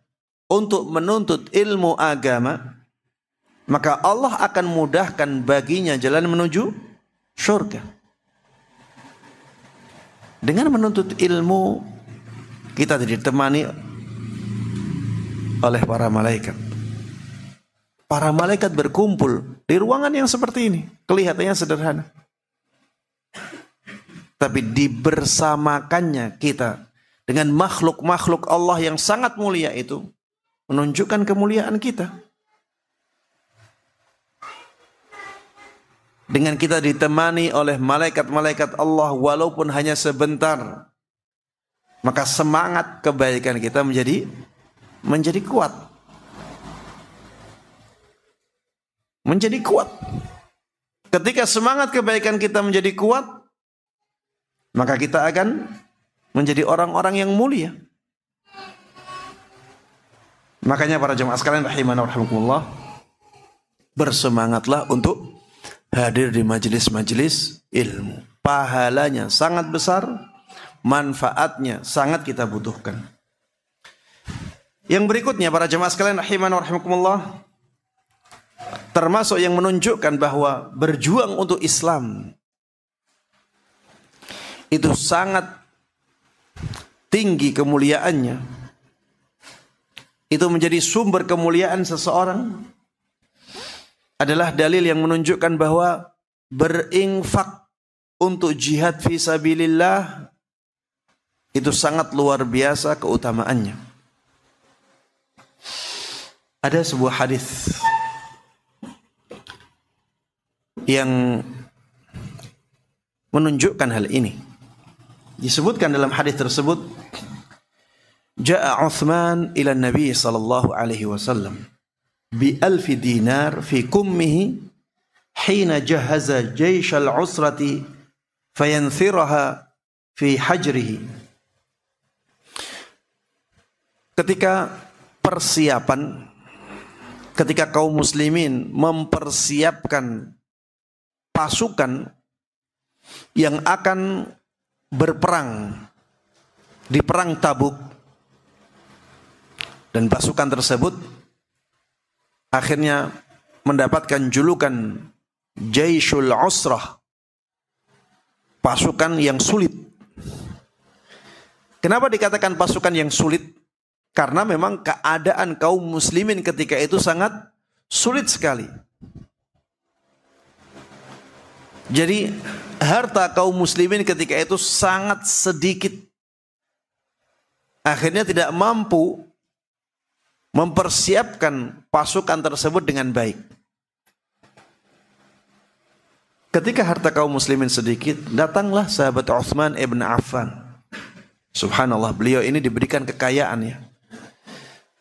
untuk menuntut ilmu agama, maka Allah akan mudahkan baginya jalan menuju surga. Dengan menuntut ilmu, kita ditemani oleh para malaikat. Para malaikat berkumpul di ruangan yang seperti ini. Kelihatannya sederhana. Tapi dibersamakannya kita dengan makhluk-makhluk Allah yang sangat mulia itu menunjukkan kemuliaan kita. Dengan kita ditemani oleh malaikat-malaikat Allah walaupun hanya sebentar, maka semangat kebaikan kita menjadi kuat. Menjadi kuat. Ketika semangat kebaikan kita menjadi kuat, maka kita akan menjadi orang-orang yang mulia. Makanya para jemaah sekalian rahimana wa rahimakumullah, bersemangatlah untuk hadir di majelis-majelis ilmu. Pahalanya sangat besar, manfaatnya sangat kita butuhkan. Yang berikutnya para jemaah sekalian rahimana wa rahimakumullah, termasuk yang menunjukkan bahwa berjuang untuk Islam itu sangat tinggi kemuliaannya. Itu menjadi sumber kemuliaan seseorang. Adalah dalil yang menunjukkan bahwa berinfak untuk jihad fi sabilillah itu sangat luar biasa keutamaannya. Ada sebuah hadis yang menunjukkan hal ini. Disebutkan dalam hadis tersebut, Ja'a Uthman ila Nabi sallallahu alaihi wasallam bi alfi dinar fi kummihi hina jahaza jaysh al-usrati fayanthiraha fi hajrihi. Ketika kaum muslimin mempersiapkan pasukan yang akan berperang di perang Tabuk, dan pasukan tersebut akhirnya mendapatkan julukan Jayshul Usrah, pasukan yang sulit. Kenapa dikatakan pasukan yang sulit? Karena memang keadaan kaum muslimin ketika itu sangat sulit sekali. Jadi harta kaum muslimin ketika itu sangat sedikit. Akhirnya tidak mampu mempersiapkan pasukan tersebut dengan baik. Ketika harta kaum muslimin sedikit, datanglah sahabat Uthman ibn Affan. Subhanallah, beliau ini diberikan kekayaan ya.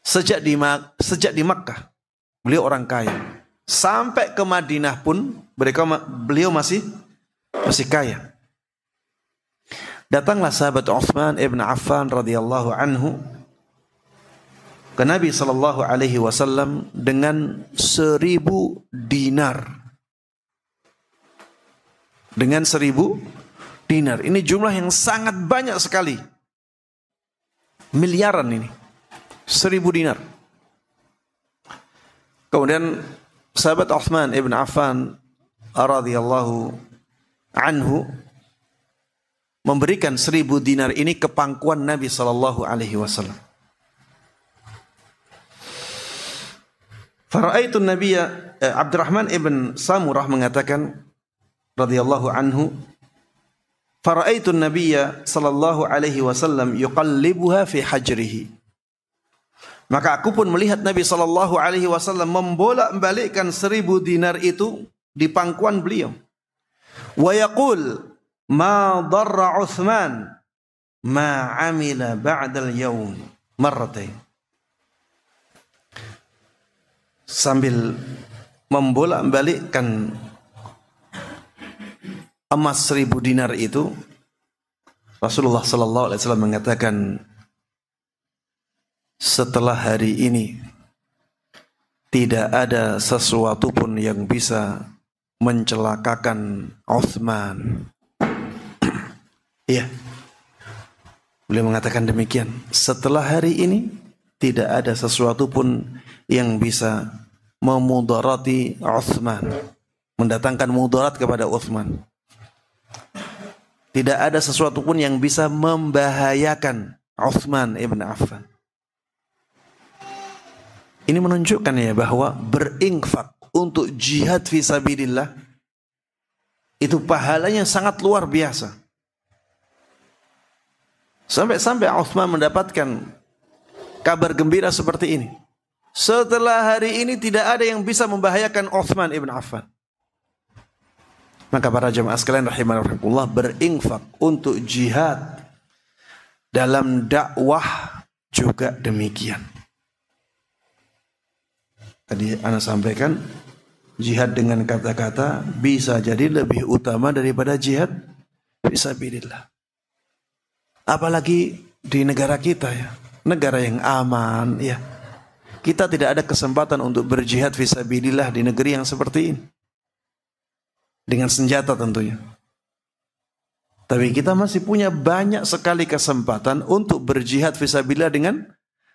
Sejak di Makkah, beliau orang kaya. Sampai ke Madinah pun beliau masih kaya. Datanglah sahabat Uthman ibn Affan radhiyallahu anhu ke Nabi sallallahu alaihi wasallam dengan 1000 dinar. Dengan 1000 dinar. Ini jumlah yang sangat banyak sekali. Miliaran ini. 1000 dinar. Kemudian sahabat Utsman ibn Affan radhiyallahu anhu memberikan 1000 dinar ini ke pangkuan Nabi sallallahu alaihi wasallam. Fara'aitu Nabiyya, Abdurrahman ibn Samurah mengatakan radhiyallahu anhu, fara'aitu Nabiyya sallallahu alaihi wasallam yuqallibuha fi hajrihi. Maka aku pun melihat Nabi sallallahu alaihi wasallam membolak-balikkan 1000 dinar itu di pangkuan beliau. Wa yaqul ma darra Utsman ma amila ba'dal yaum marratain. Sambil membolak-balikkan emas 1000 dinar itu, Rasulullah sallallahu alaihi wasallam mengatakan, setelah hari ini tidak ada sesuatu pun yang bisa mencelakakan Utsman. Iya. Beliau mengatakan demikian. Setelah hari ini tidak ada sesuatu pun yang bisa memudarati Utsman, mendatangkan mudarat kepada Utsman. Tidak ada sesuatu pun yang bisa membahayakan Utsman ibn Affan. Ini menunjukkan ya bahwa berinfak untuk jihad fisabilillah itu pahalanya sangat luar biasa. Sampai Utsman mendapatkan kabar gembira seperti ini. Setelah hari ini tidak ada yang bisa membahayakan Utsman ibn Affan. Maka para jemaah sekalian rahimanallah, berinfak untuk jihad dalam dakwah juga demikian. Tadi ana sampaikan, jihad dengan kata-kata bisa jadi lebih utama daripada jihad fisabilillah. Apalagi di negara kita ya, negara yang aman ya. Kita tidak ada kesempatan untuk berjihad fisabilillah di negeri yang seperti ini. Dengan senjata tentunya. Tapi kita masih punya banyak sekali kesempatan untuk berjihad fisabilillah dengan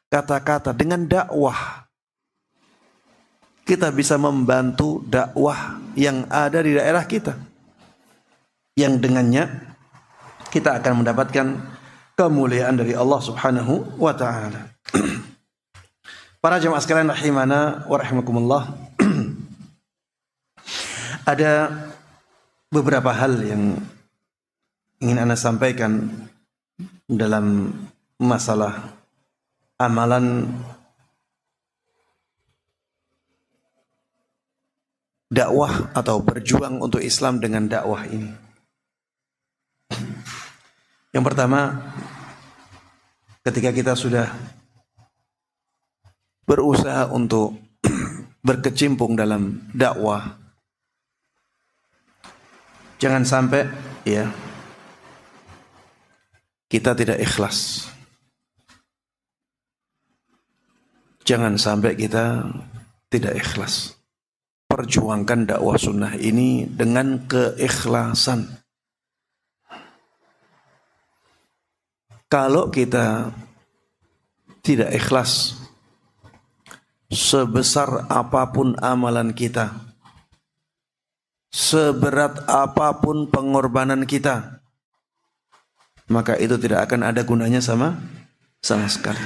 kata-kata, dengan dakwah. Kita bisa membantu dakwah yang ada di daerah kita. Yang dengannya kita akan mendapatkan kemuliaan dari Allah Subhanahu wa taala. Para jemaah sekalian rahimana wa rahimakumullah. Ada beberapa hal yang ingin Anda sampaikan dalam masalah amalan dakwah atau berjuang untuk Islam dengan dakwah ini. Yang pertama, ketika kita sudah berusaha untuk berkecimpung dalam dakwah, jangan sampai ya kita tidak ikhlas. Jangan sampai kita tidak ikhlas. Perjuangkan dakwah sunnah ini dengan keikhlasan. Kalau kita tidak ikhlas, sebesar apapun amalan kita, seberat apapun pengorbanan kita, maka itu tidak akan ada gunanya sama sekali.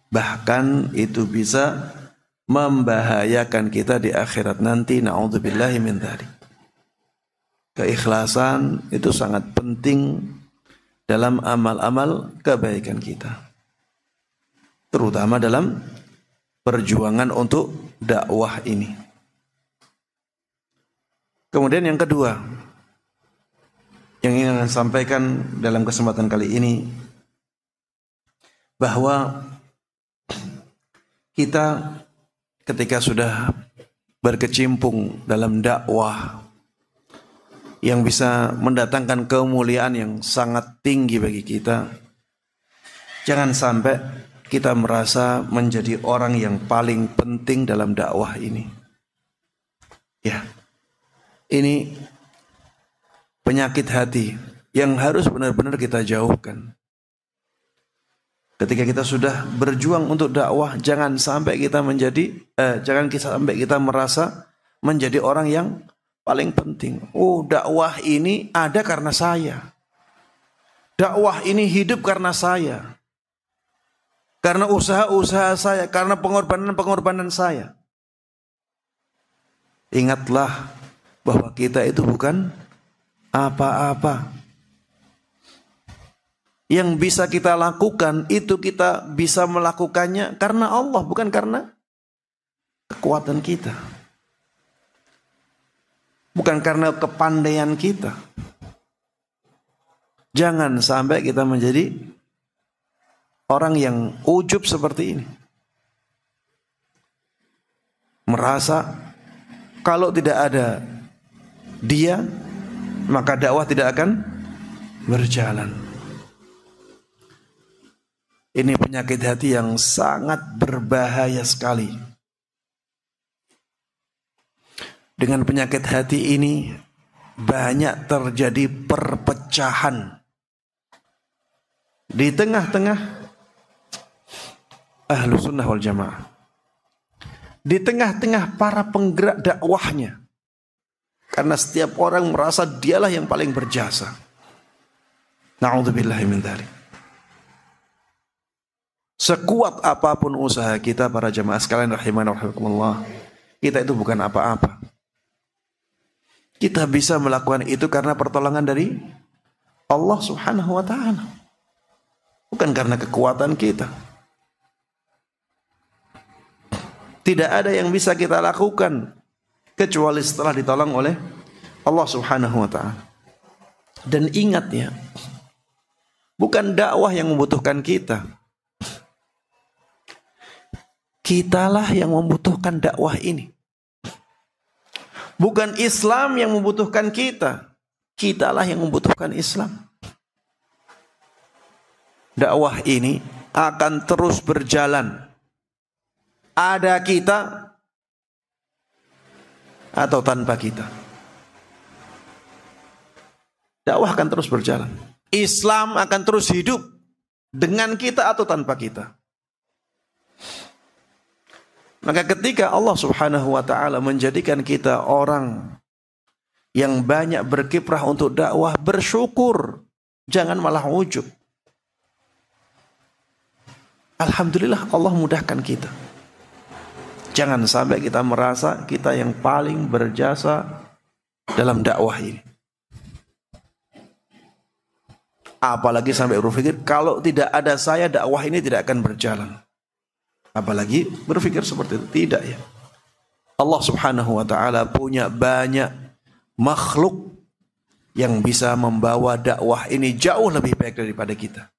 Bahkan itu bisa membahayakan kita di akhirat nanti. Na'udzubillahi min dzalik. Keikhlasan itu sangat penting dalam amal-amal kebaikan kita, terutama dalam perjuangan untuk dakwah ini. Kemudian yang kedua yang ingin saya sampaikan dalam kesempatan kali ini, bahwa kita ketika sudah berkecimpung dalam dakwah yang bisa mendatangkan kemuliaan yang sangat tinggi bagi kita, jangan sampai kita merasa menjadi orang yang paling penting dalam dakwah ini. Ya, ini penyakit hati yang harus benar-benar kita jauhkan. Ketika kita sudah berjuang untuk dakwah, jangan sampai kita merasa menjadi orang yang paling penting. Oh, dakwah ini ada karena saya. Dakwah ini hidup karena saya. Karena usaha-usaha saya, karena pengorbanan-pengorbanan saya. Ingatlah bahwa kita itu bukan apa-apa. Yang bisa kita lakukan itu kita bisa melakukannya karena Allah, bukan karena kekuatan kita. Bukan karena kepandaian kita. Jangan sampai kita menjadi orang yang ujub seperti ini. Merasa kalau tidak ada dia, maka dakwah tidak akan berjalan. Ini penyakit hati yang sangat berbahaya sekali. Dengan penyakit hati ini banyak terjadi perpecahan di tengah-tengah Ahlus Sunnah wal Jamaah, di tengah-tengah para penggerak dakwahnya, karena setiap orang merasa dialah yang paling berjasa. Na'udzubillahi min dzalik. Sekuat apapun usaha kita, para jamaah sekalian rahimana wa rahimakumullah, kita itu bukan apa-apa. Kita bisa melakukan itu karena pertolongan dari Allah Subhanahu wa ta'ala, bukan karena kekuatan kita. Tidak ada yang bisa kita lakukan kecuali setelah ditolong oleh Allah Subhanahu wa ta'ala. Dan ingat ya, bukan dakwah yang membutuhkan kita. Kitalah yang membutuhkan dakwah ini. Bukan Islam yang membutuhkan kita. Kitalah yang membutuhkan Islam. Dakwah ini akan terus berjalan. Ada kita atau tanpa kita. Dakwah akan terus berjalan. Islam akan terus hidup dengan kita atau tanpa kita. Maka ketika Allah Subhanahu wa ta'ala menjadikan kita orang yang banyak berkiprah untuk dakwah, bersyukur, jangan malah ujub. Alhamdulillah Allah mudahkan kita. Jangan sampai kita merasa kita yang paling berjasa dalam dakwah ini. Apalagi sampai berpikir kalau tidak ada saya dakwah ini tidak akan berjalan. Apalagi berpikir seperti itu. Tidak ya. Allah Subhanahu wa ta'ala punya banyak makhluk yang bisa membawa dakwah ini jauh lebih baik daripada kita.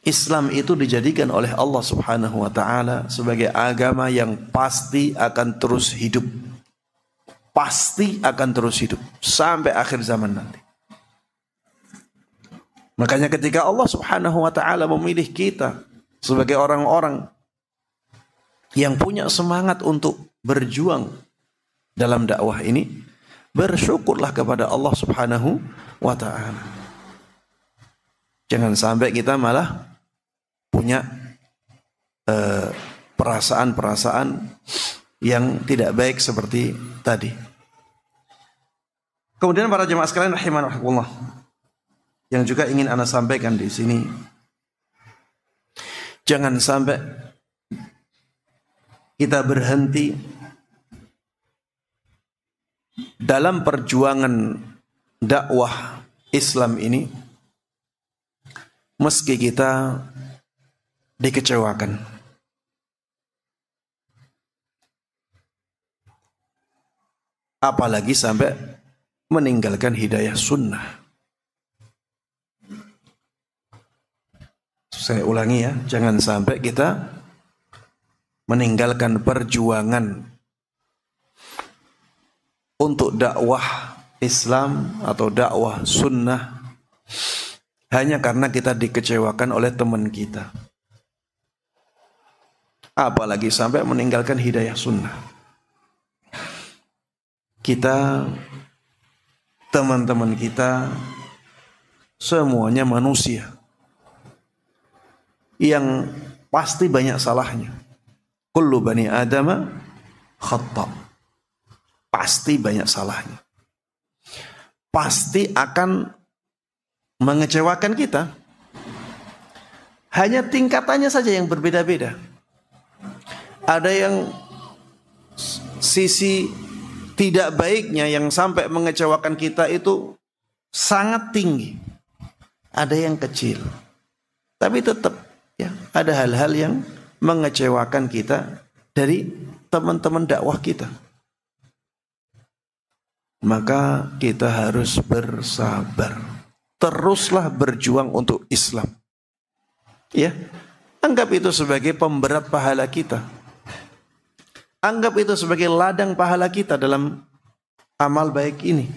Islam itu dijadikan oleh Allah Subhanahu wa ta'ala sebagai agama yang pasti akan terus hidup. Pasti akan terus hidup sampai akhir zaman nanti. Makanya ketika Allah Subhanahu wa ta'ala memilih kita sebagai orang-orang yang punya semangat untuk berjuang dalam dakwah ini, bersyukurlah kepada Allah Subhanahu wa ta'ala. Jangan sampai kita malah punya perasaan-perasaan yang tidak baik seperti tadi. Kemudian para jemaah sekalian rahimanallah, yang juga ingin ana sampaikan di sini, jangan sampai kita berhenti dalam perjuangan dakwah Islam ini meski kita dikecewakan. Apalagi sampai meninggalkan hidayah sunnah. Saya ulangi ya, jangan sampai kita meninggalkan perjuangan untuk dakwah Islam atau dakwah sunnah hanya karena kita dikecewakan oleh teman kita. Apalagi sampai meninggalkan hidayah sunnah. Kita, teman-teman kita semuanya manusia yang pasti banyak salahnya. Kullu bani Adama khata'. Pasti banyak salahnya. Pasti akan mengecewakan kita. Hanya tingkatannya saja yang berbeda-beda. Ada yang sisi tidak baiknya yang sampai mengecewakan kita itu sangat tinggi. Ada yang kecil. Tapi tetap ya, ada hal-hal yang mengecewakan kita dari teman-teman dakwah kita. Maka kita harus bersabar. Teruslah berjuang untuk Islam. Ya, anggap itu sebagai pemberat pahala kita. Anggap itu sebagai ladang pahala kita dalam amal baik ini.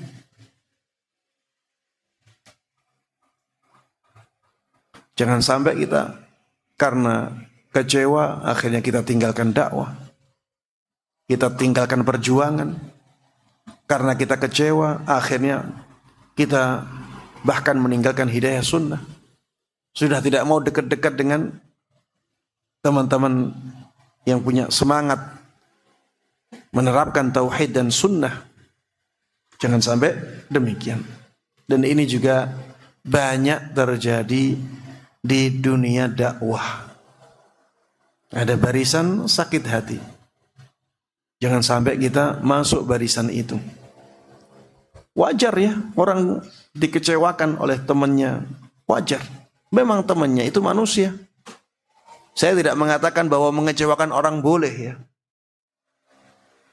Jangan sampai kita karena kecewa akhirnya kita tinggalkan dakwah. Kita tinggalkan perjuangan. Karena kita kecewa akhirnya kita bahkan meninggalkan hidayah sunnah. Sudah tidak mau dekat-dekat dengan teman-teman yang punya semangat menerapkan tauhid dan sunnah. Jangan sampai demikian. Dan ini juga banyak terjadi di dunia dakwah. Ada barisan sakit hati. Jangan sampai kita masuk barisan itu. Wajar ya orang dikecewakan oleh temannya. Wajar. Memang temannya itu manusia. Saya tidak mengatakan bahwa mengecewakan orang boleh ya.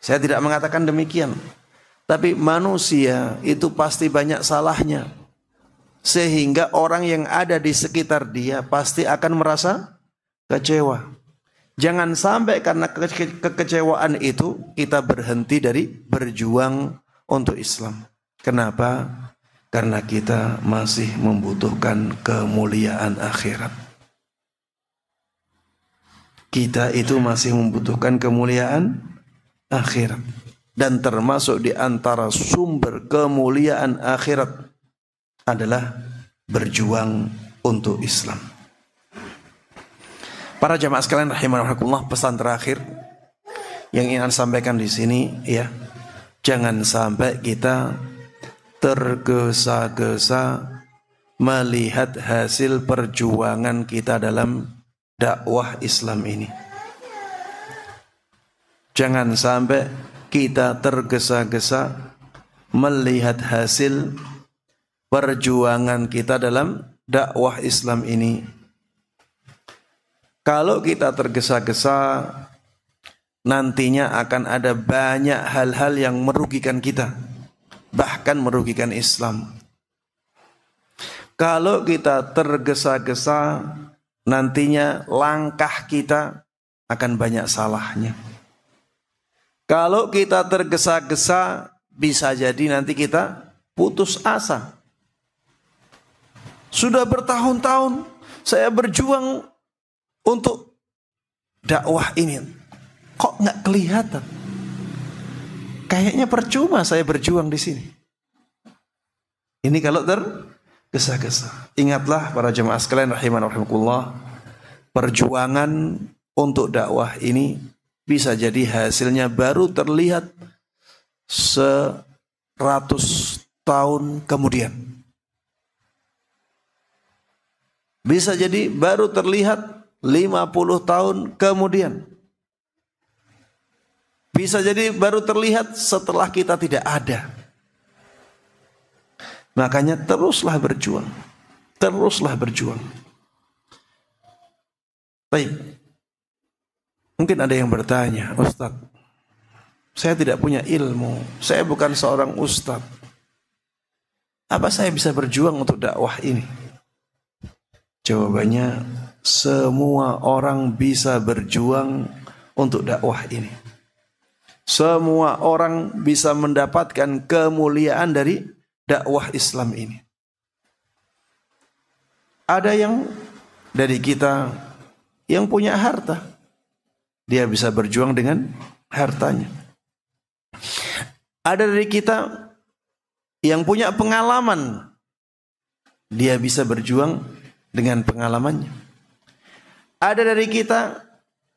Saya tidak mengatakan demikian. Tapi manusia itu pasti banyak salahnya. Sehingga orang yang ada di sekitar dia pasti akan merasa kecewa. Jangan sampai karena kekecewaan itu kita berhenti dari berjuang untuk Islam. Kenapa? Karena kita masih membutuhkan kemuliaan akhirat. Kita itu masih membutuhkan kemuliaan akhirat. Dan termasuk di antara sumber kemuliaan akhirat adalah berjuang untuk Islam. Para jamaah sekalian rahimakumullah, pesan terakhir yang ingin saya sampaikan di sini ya, jangan sampai kita tergesa-gesa melihat hasil perjuangan kita dalam dakwah Islam ini. Jangan sampai kita tergesa-gesa melihat hasil perjuangan kita dalam dakwah Islam ini. Kalau kita tergesa-gesa, nantinya akan ada banyak hal-hal yang merugikan kita, bahkan merugikan Islam. Kalau kita tergesa-gesa, nantinya langkah kita akan banyak salahnya. Kalau kita tergesa-gesa, bisa jadi nanti kita putus asa. Sudah bertahun-tahun saya berjuang untuk dakwah ini, kok nggak kelihatan? Kayaknya percuma saya berjuang di sini. Ini kalau tergesa-gesa. Ingatlah para jemaah sekalian rahimanallah, perjuangan untuk dakwah ini bisa jadi hasilnya baru terlihat 100 tahun kemudian. Bisa jadi baru terlihat 50 tahun kemudian. Bisa jadi baru terlihat setelah kita tidak ada. Makanya teruslah berjuang. Teruslah berjuang. Baik. Mungkin ada yang bertanya, Ustaz, saya tidak punya ilmu. Saya bukan seorang ustaz. Apa saya bisa berjuang untuk dakwah ini? Jawabannya, semua orang bisa berjuang untuk dakwah ini. Semua orang bisa mendapatkan kemuliaan dari dakwah Islam ini. Ada yang dari kita yang punya harta, dia bisa berjuang dengan hartanya. Ada dari kita yang punya pengalaman, dia bisa berjuang dengan pengalamannya. Ada dari kita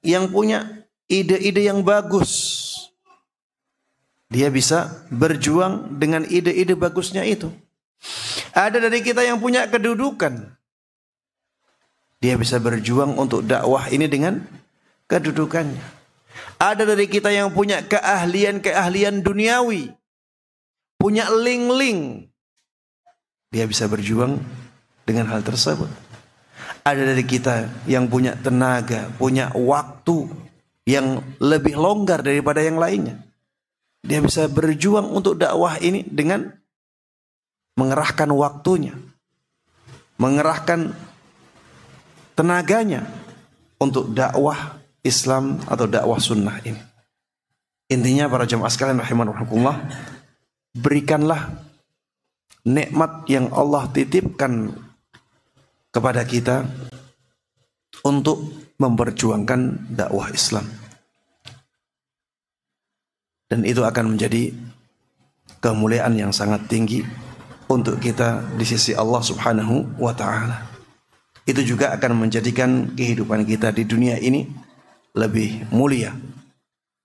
yang punya ide-ide yang bagus, dia bisa berjuang dengan ide-ide bagusnya itu. Ada dari kita yang punya kedudukan, dia bisa berjuang untuk dakwah ini dengan kedudukannya. Ada dari kita yang punya keahlian duniawi, punya link-link, dia bisa berjuang dengan hal tersebut. Ada dari kita yang punya tenaga, punya waktu yang lebih longgar daripada yang lainnya, dia bisa berjuang untuk dakwah ini dengan mengerahkan waktunya, mengerahkan tenaganya untuk dakwah Islam atau dakwah sunnah ini. Intinya para jemaah sekalian rahimakumullah, berikanlah nikmat yang Allah titipkan kepada kita untuk memperjuangkan dakwah Islam. Dan itu akan menjadi kemuliaan yang sangat tinggi untuk kita di sisi Allah Subhanahu wa ta'ala. Itu juga akan menjadikan kehidupan kita di dunia ini lebih mulia.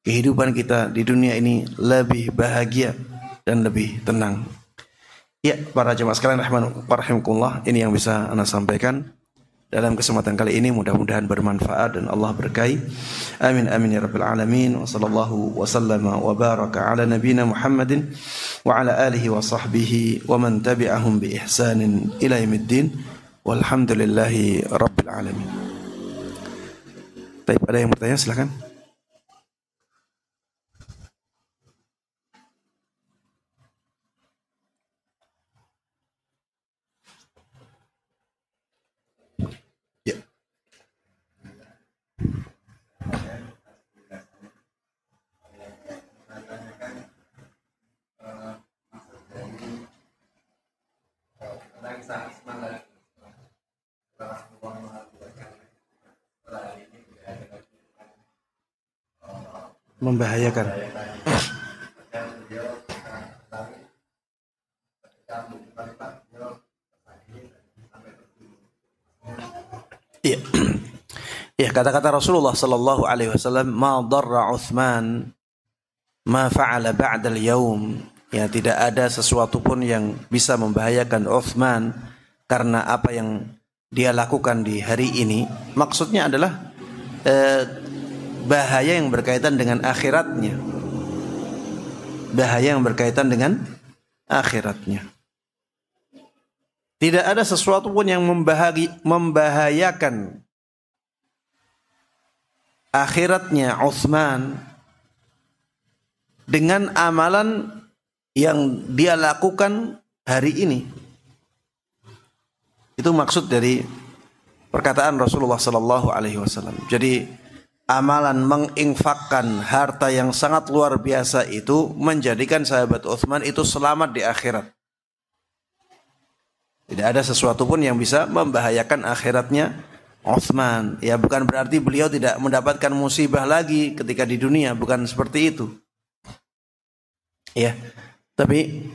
Kehidupan kita di dunia ini lebih bahagia dan lebih tenang. Ya, para jemaah sekalian rahimakumullah, ini yang bisa Anda sampaikan dalam kesempatan kali ini. Mudah-mudahan bermanfaat dan Allah berkahi. Amin amin ya rabbil alamin. Wa sallallahu wa sallama wa baraka ala nabiyyina Muhammadin wa ala alihi wa sahbihi wa man tabi'ahum bi ihsanin ila yaumiddin. Walhamdulillahi rabbil alamin. Baik, ada yang bertanya silakan. Ya. Membahayakan. Iya. Ya, kata-kata Rasulullah sallallahu alaihi wasallam, "Ma darra Utsman ma fa'ala ba'da al-yaum." Ya, tidak ada sesuatu pun yang bisa membahayakan Utsman karena apa yang dia lakukan di hari ini. Maksudnya adalah bahaya yang berkaitan dengan akhiratnya. Bahaya yang berkaitan dengan akhiratnya. Tidak ada sesuatu pun yang membahayakan akhiratnya Utsman dengan amalan yang dia lakukan hari ini. Itu maksud dari perkataan Rasulullah sallallahu alaihi wasallam. Jadi amalan menginfakkan harta yang sangat luar biasa itu menjadikan sahabat Utsman itu selamat di akhirat. Tidak ada sesuatu pun yang bisa membahayakan akhiratnya Utsman. Ya, bukan berarti beliau tidak mendapatkan musibah lagi ketika di dunia, bukan seperti itu. Ya, tapi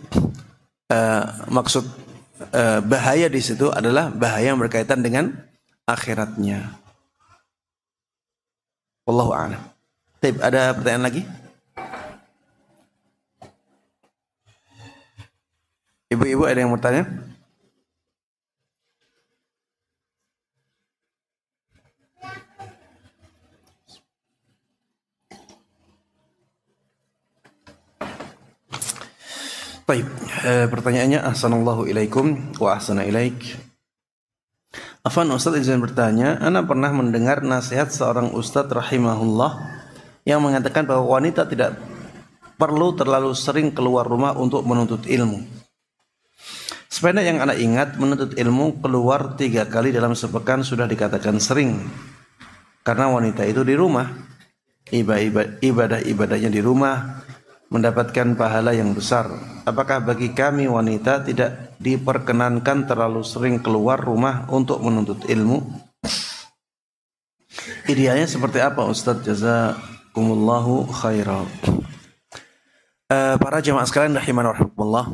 maksud bahaya di situ adalah bahaya yang berkaitan dengan akhiratnya. Wallahu a'lam. Baik, ada pertanyaan lagi? Ibu-ibu ada yang mau tanya? Baik, pertanyaannya, ahsanallahu ilaikum wa ahsana ilaik. Afwan Ustaz, izin bertanya, ana pernah mendengar nasihat seorang Ustaz rahimahullah yang mengatakan bahwa wanita tidak perlu terlalu sering keluar rumah untuk menuntut ilmu. Sependek yang ana ingat, menuntut ilmu keluar 3 kali dalam sepekan sudah dikatakan sering. Karena wanita itu di rumah, ibadah-ibadahnya di rumah, mendapatkan pahala yang besar. Apakah bagi kami wanita tidak diperkenankan terlalu sering keluar rumah untuk menuntut ilmu? Idealnya seperti apa Ustaz? Jazakumullahu khairan. Para jemaah sekalian rahiman wa rahimakumullah,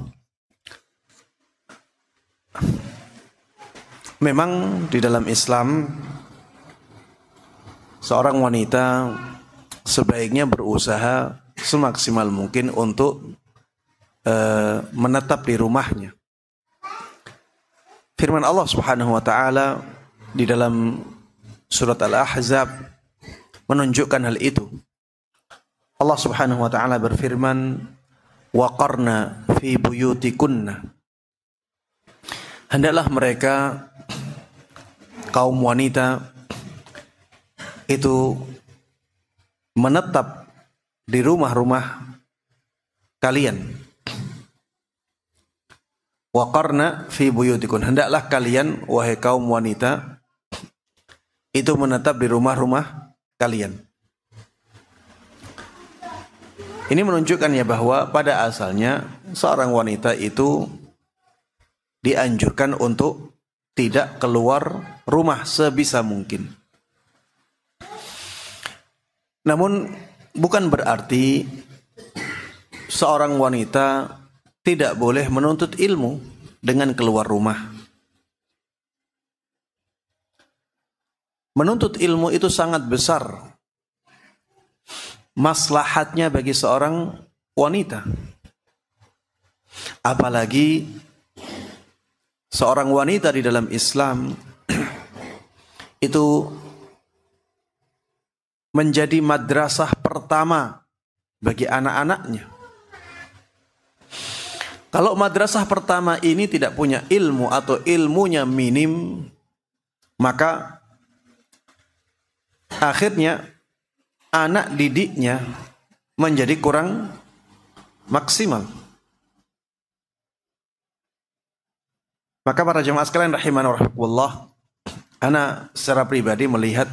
Memang di dalam Islam seorang wanita sebaiknya berusaha semaksimal mungkin untuk menetap di rumahnya. Firman Allah Subhanahu wa taala di dalam surat Al-Ahzab menunjukkan hal itu. Allah Subhanahu wa taala berfirman, "Waqarna fi buyutikunna." Hendaklah mereka kaum wanita itu menetap di rumah-rumah kalian. Waqarna fi buyutikun, hendaklah kalian wahai kaum wanita itu menetap di rumah-rumah kalian. Ini menunjukkan ya bahwa pada asalnya seorang wanita itu dianjurkan untuk tidak keluar rumah sebisa mungkin. Namun bukan berarti seorang wanita tidak boleh menuntut ilmu dengan keluar rumah. Menuntut ilmu itu sangat besar maslahatnya bagi seorang wanita. Apalagi seorang wanita di dalam Islam itu menjadi madrasah pertama bagi anak-anaknya. Kalau madrasah pertama ini tidak punya ilmu atau ilmunya minim, maka akhirnya anak didiknya menjadi kurang maksimal. Maka para jemaah sekalian rahimani wa rahimakumullah, ana secara pribadi melihat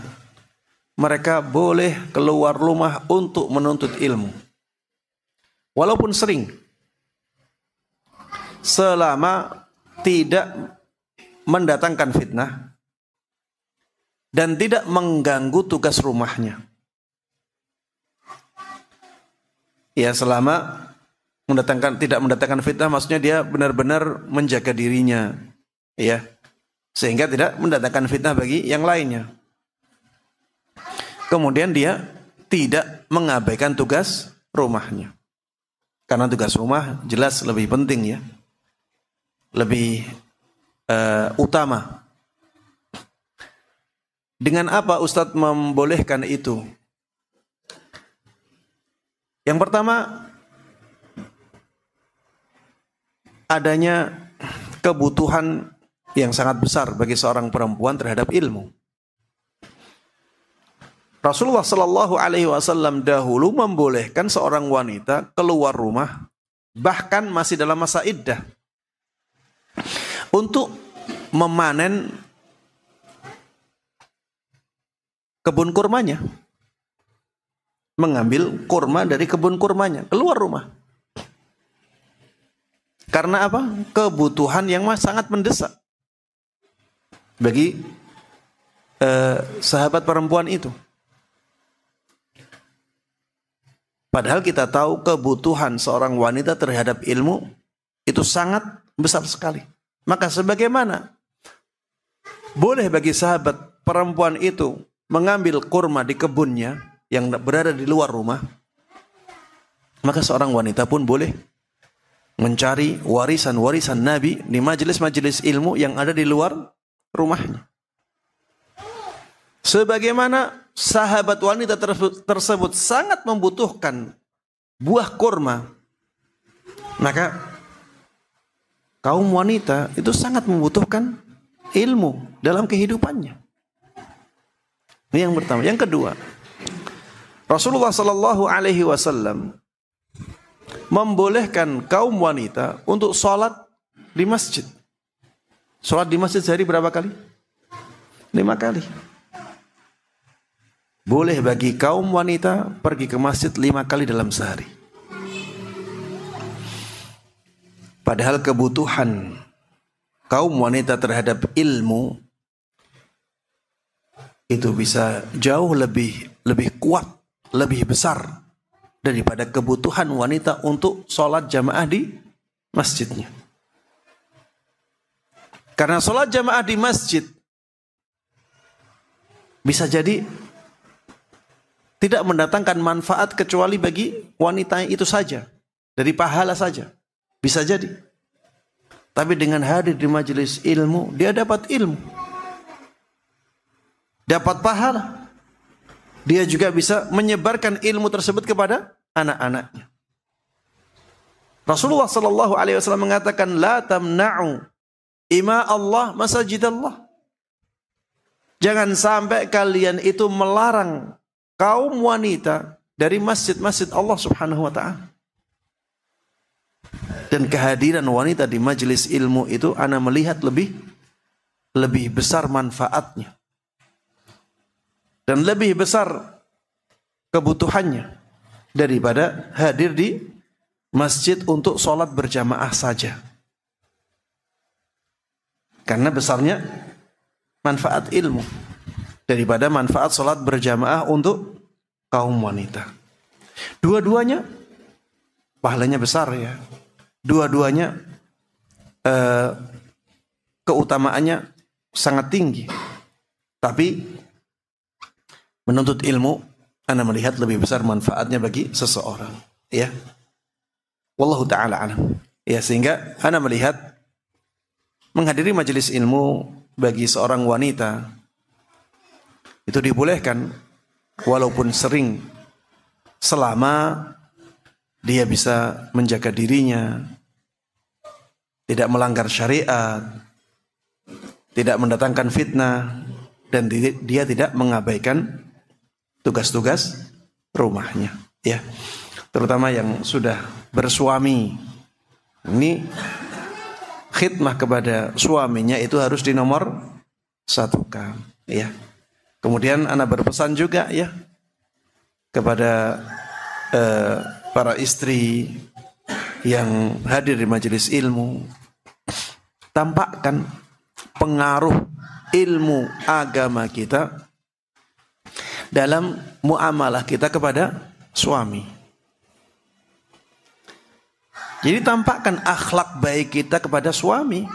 mereka boleh keluar rumah untuk menuntut ilmu. Walaupun sering, selama tidak mendatangkan fitnah dan tidak mengganggu tugas rumahnya. Ya, selama tidak mendatangkan fitnah maksudnya dia benar-benar menjaga dirinya, ya, sehingga tidak mendatangkan fitnah bagi yang lainnya. Kemudian dia tidak mengabaikan tugas rumahnya. Karena tugas rumah jelas lebih penting, ya. Lebih utama. Dengan apa Ustadz membolehkan itu? Yang pertama, adanya kebutuhan yang sangat besar bagi seorang perempuan terhadap ilmu. Rasulullah Shallallahu Alaihi Wasallam dahulu membolehkan seorang wanita keluar rumah, bahkan masih dalam masa iddah, untuk memanen kebun kurmanya, mengambil kurma dari kebun kurmanya, keluar rumah. Karena apa? Kebutuhan yang sangat mendesak bagi sahabat perempuan itu. Padahal kita tahu kebutuhan seorang wanita terhadap ilmu itu sangat besar sekali. Maka sebagaimana boleh bagi sahabat perempuan itu mengambil kurma di kebunnya yang berada di luar rumah, maka seorang wanita pun boleh mencari warisan-warisan Nabi di majelis-majelis ilmu yang ada di luar rumahnya. Sebagaimana sahabat wanita tersebut sangat membutuhkan buah kurma, maka kaum wanita itu sangat membutuhkan ilmu dalam kehidupannya. Ini yang pertama. Yang kedua, Rasulullah Sallallahu Alaihi Wasallam membolehkan kaum wanita untuk sholat di masjid. Sholat di masjid sehari berapa kali? 5 kali. Boleh bagi kaum wanita pergi ke masjid 5 kali dalam sehari. Padahal kebutuhan kaum wanita terhadap ilmu itu bisa jauh lebih kuat, lebih besar daripada kebutuhan wanita untuk sholat jamaah di masjidnya. Karena sholat jamaah di masjid bisa jadi tidak mendatangkan manfaat kecuali bagi wanita itu saja. Dari pahala saja. Bisa jadi. Tapi dengan hadir di majelis ilmu, dia dapat ilmu. Dapat pahala. Dia juga bisa menyebarkan ilmu tersebut kepada anak-anaknya. Rasulullah SAW mengatakan, La tamna'u ima Allah masajid Allah. Jangan sampai kalian itu melarang kaum wanita dari masjid-masjid Allah Subhanahu wa ta'ala. Dan kehadiran wanita di majelis ilmu itu ana melihat lebih besar manfaatnya. Dan lebih besar kebutuhannya daripada hadir di masjid untuk sholat berjamaah saja. Karena besarnya manfaat ilmu daripada manfaat sholat berjamaah untuk kaum wanita. Dua-duanya pahalanya besar ya. Dua-duanya keutamaannya sangat tinggi. Tapi menuntut ilmu, ana melihat lebih besar manfaatnya bagi seseorang. Ya. Wallahu ta'ala alam. Ya, sehingga ana melihat menghadiri majelis ilmu bagi seorang wanita itu dibolehkan walaupun sering, selama dia bisa menjaga dirinya, tidak melanggar syariat, tidak mendatangkan fitnah, dan dia tidak mengabaikan tugas-tugas rumahnya, ya. Terutama yang sudah bersuami. Ini khidmah kepada suaminya itu harus dinomor satukan, ya. Kemudian ana berpesan juga ya kepada para istri yang hadir di majelis ilmu, tampakkan pengaruh ilmu agama kita dalam muamalah kita kepada suami. Jadi tampakkan akhlak baik kita kepada suami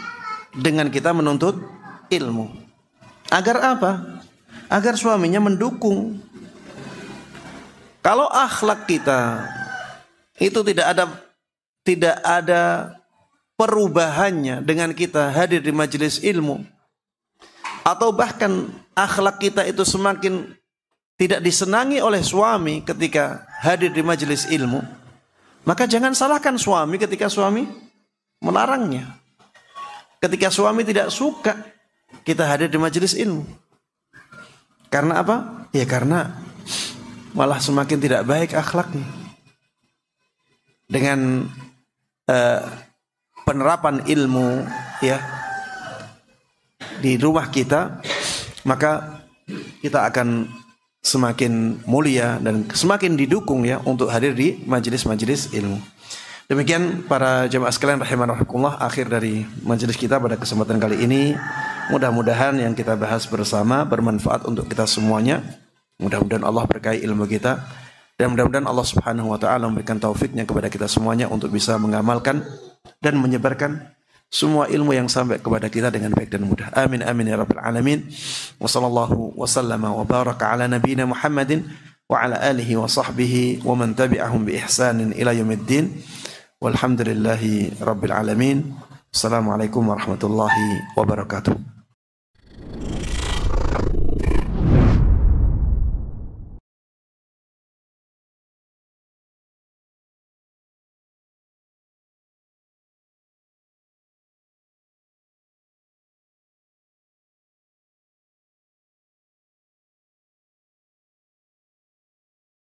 dengan kita menuntut ilmu. Agar apa? Agar suaminya mendukung. Kalau akhlak kita itu tidak ada perubahannya dengan kita hadir di majelis ilmu, atau bahkan akhlak kita itu semakin tidak disenangi oleh suami ketika hadir di majelis ilmu, maka jangan salahkan suami ketika suami melarangnya. Ketika suami tidak suka kita hadir di majelis ilmu. Karena apa? Ya karena malah semakin tidak baik akhlaknya. Dengan penerapan ilmu ya di rumah kita, maka kita akan semakin mulia dan semakin didukung ya untuk hadir di majelis-majelis ilmu. Demikian para jemaah sekalian rahimanallah, akhir dari majelis kita pada kesempatan kali ini. Mudah-mudahan yang kita bahas bersama bermanfaat untuk kita semuanya. Mudah-mudahan Allah berkahi ilmu kita, dan mudah-mudahan Allah Subhanahu wa taala memberikan taufiknya kepada kita semuanya untuk bisa mengamalkan dan menyebarkan semua ilmu yang sampai kepada kita dengan baik dan mudah. Amin amin ya rabbal alamin. Wa sallallahu wa sallama wa baraka ala nabiyyina Muhammadin wa ala alihi wa sahbihi wa man tabi'ahum bi ihsanin ila yaumiddin. Walhamdulillahi rabbil alamin. Assalamualaikum warahmatullahi wabarakatuh.